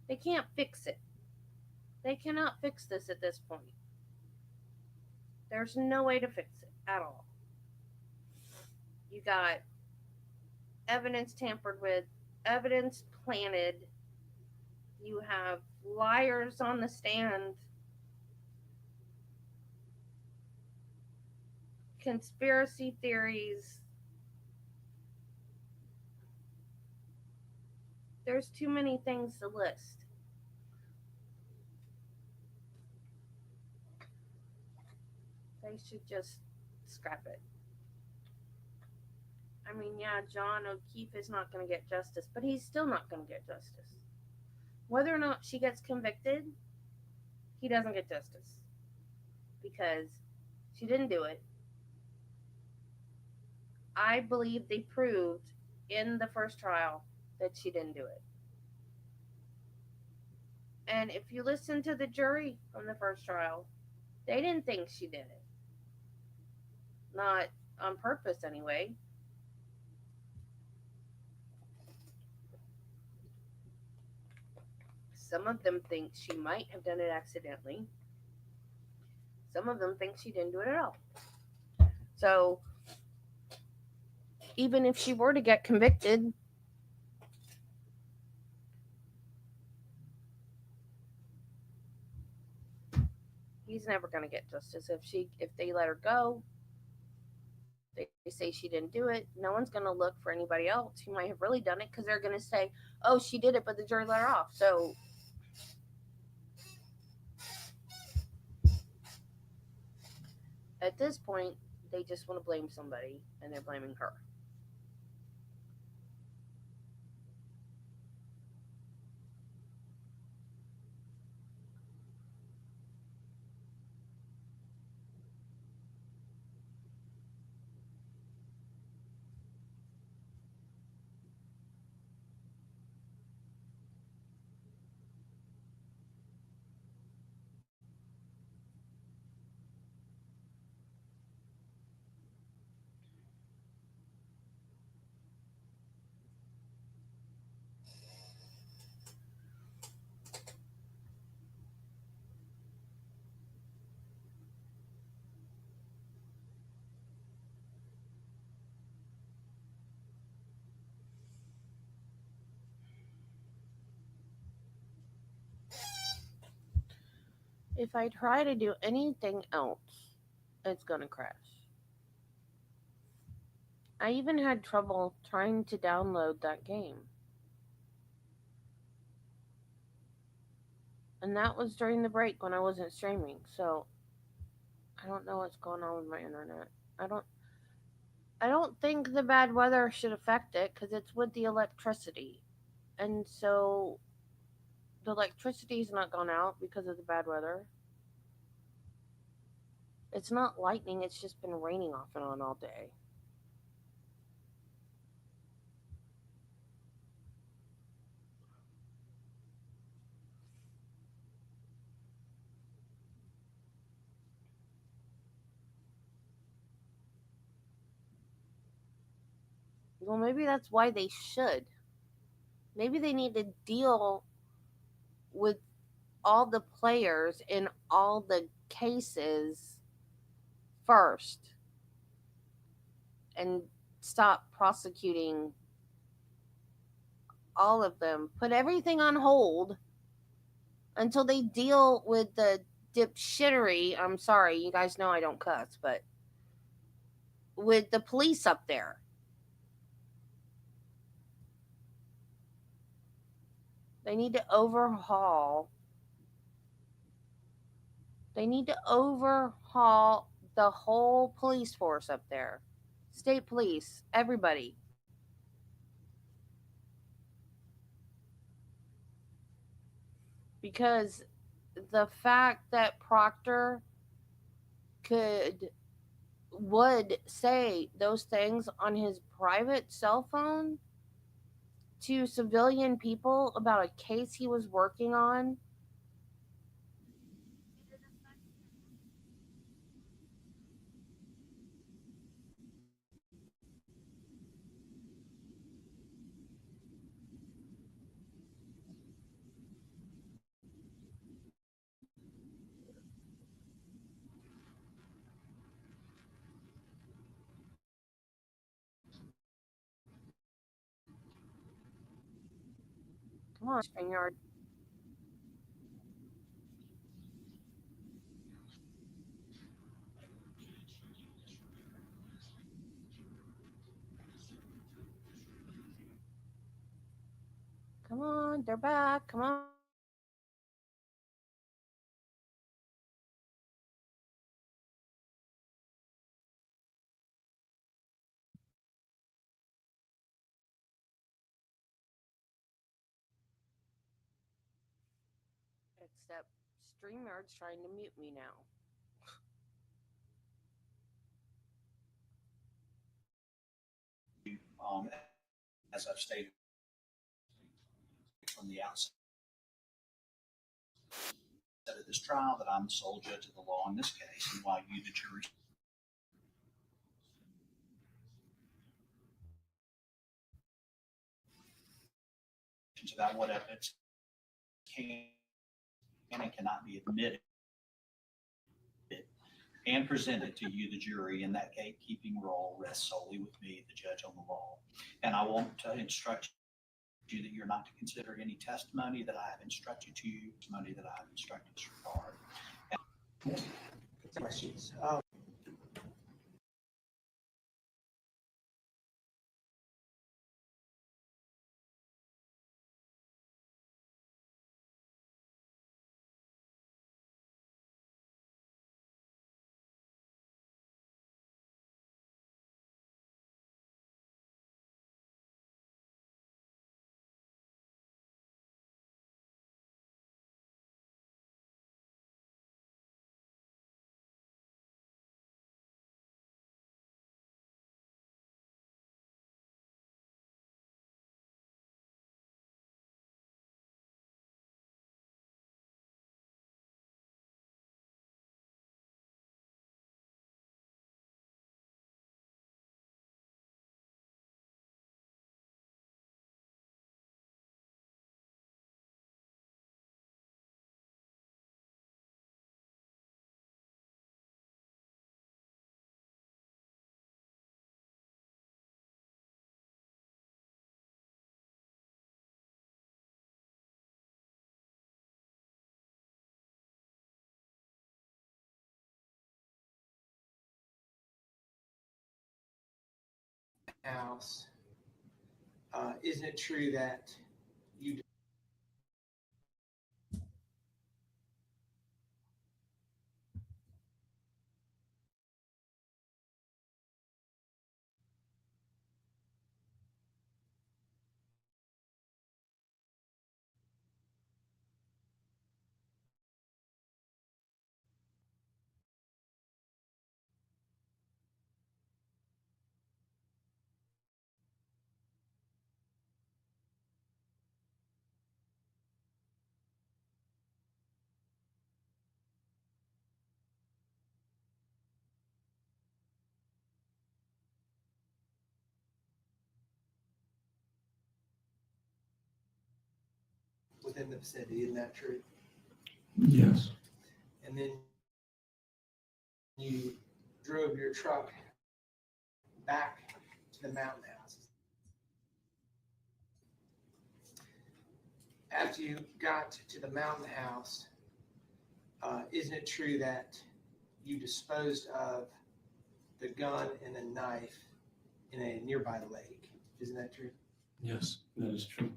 They can't fix it. They cannot fix this at this point. There's no way to fix it at all. You got evidence tampered with, evidence planted, You have liars on the stand, conspiracy theories. There's too many things to list. They should just scrap it. I mean, yeah, John O'Keefe is not going to get justice, but he's still not going to get justice. Whether or not she gets convicted, he doesn't get justice because she didn't do it. I believe they proved in the first trial that she didn't do it. And if you listen to the jury from the first trial, they didn't think she did it. Not on purpose, anyway. Some of them think she might have done it accidentally. Some of them think she didn't do it at all. So, even if she were to get convicted, he's never going to get justice. If they let her go, they say she didn't do it, no one's going to look for anybody else who might have really done it because they're going to say, oh, she did it, but the jury let her off. So at this point, they just want to blame somebody, and they're blaming her. If I try to do anything else, it's going to crash. I even had trouble trying to download that game. And that was during the break when I wasn't streaming. So I don't know what's going on with my internet. I don't I don't think the bad weather should affect it cuz it's with the electricity. And so the electricity's not gone out because of the bad weather. It's not lightning, it's just been raining off and on all day. Well, maybe that's why they should. Maybe they need to deal with all the players in all the cases first and stop prosecuting all of them. Put everything on hold until they deal with the dipshittery. I'm sorry, you guys know I don't cuss, but with the police up there. They need to overhaul. They need to overhaul the whole police force up there. State police, everybody. Because the fact that Proctor could would say those things on his private cell phone to civilian people about a case he was working on. Come on, StreamYard. on, they're back. Come on. Except StreamYard's trying to mute me now. As I've stated from the outset of this trial, that I'm the sole judge of the law in this case, and while you, the jury, about what evidence can and cannot be admitted and presented to you, the jury, in that gatekeeping role rests solely with me, the judge on the law. And I want to instruct you that you're not to consider any testimony that I have instructed to you, testimony that I have instructed to regard. Questions? House, isn't it true that you within the vicinity, isn't that true? Yes, And then you drove your truck back to the mountain house. After you got to the mountain house, isn't it true that you disposed of the gun and the knife in a nearby lake? Isn't that true? yes, that is true.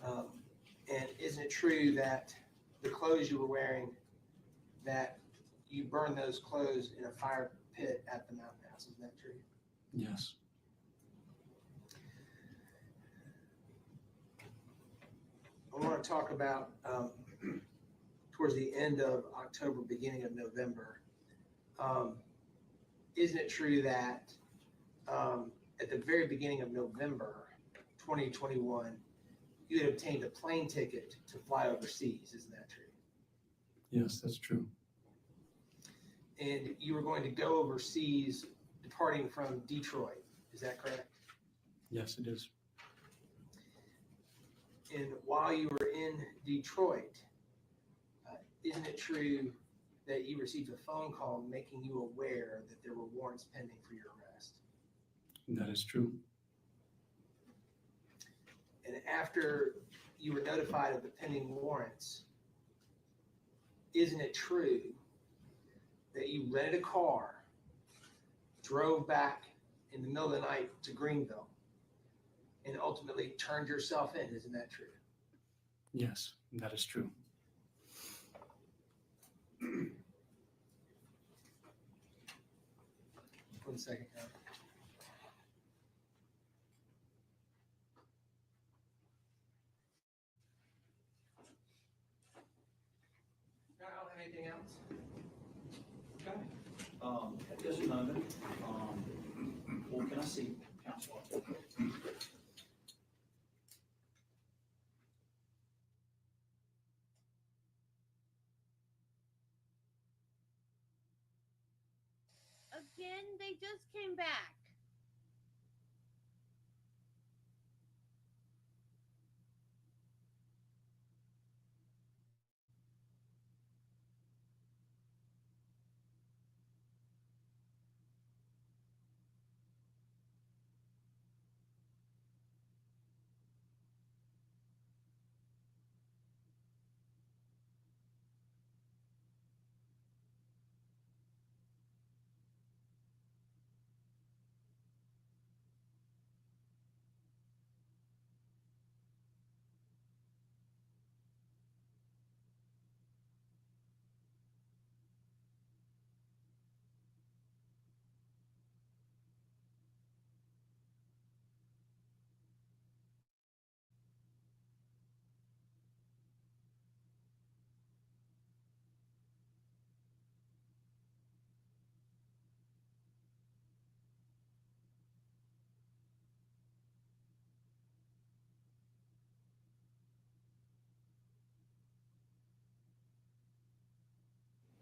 And isn't it true that the clothes you were wearing, that you burned those clothes in a fire pit at the mountain house? Isn't that true? Yes, I want to talk about towards the end of October, beginning of November. Isn't it true that at the very beginning of November 2021, you had obtained a plane ticket to fly overseas? Isn't that true? yes, that's true. And you were going to go overseas departing from Detroit. Is that correct? Yes, it is. And while you were in Detroit, isn't it true that you received a phone call making you aware that there were warrants pending for your arrest? That is true. And after you were notified of the pending warrants, isn't it true that you rented a car, drove back in the middle of the night to Greenville, and ultimately turned yourself in. Isn't that true? Yes, that is true. 1 second. I don't have anything else. Okay. At this moment, well, can I see counsel? Again, they just came back.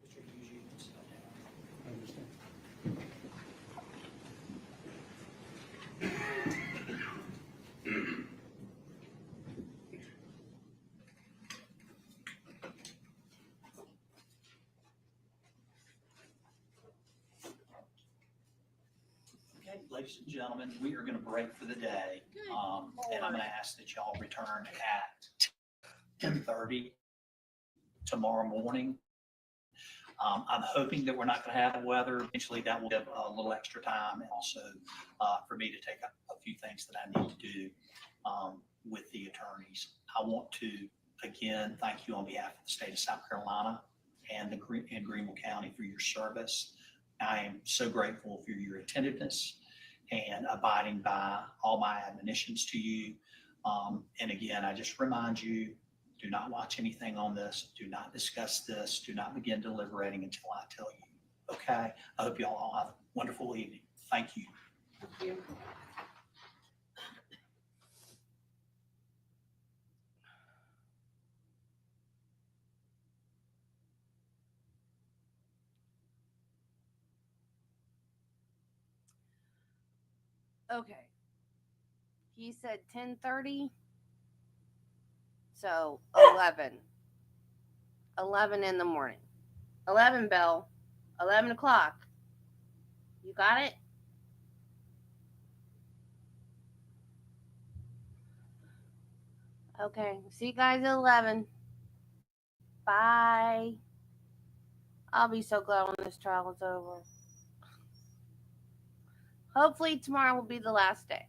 Mr. Hughes, you can sit down. I understand. Okay, ladies and gentlemen, we are going to break for the day. Good And I'm Lord. going to ask that y'all return at 10:30 tomorrow morning. I'm hoping that we're not going to have weather. Eventually, that will give a little extra time, and also for me to take a few things that I need to do with the attorneys. I want to, again, thank you on behalf of the state of South Carolina and Greenville County for your service. I am so grateful for your attentiveness and abiding by all my admonitions to you. And again, I just remind you, do not watch anything on this. Do not discuss this. Do not begin deliberating until I tell you. Okay? I hope you all have a wonderful evening. Thank you. Thank you. Okay. He said 10:30. So 11. 11 in the morning. 11 bell. 11 o'clock. You got it? Okay. See you guys at 11. Bye. I'll be so glad when this trial is over. Hopefully tomorrow will be the last day.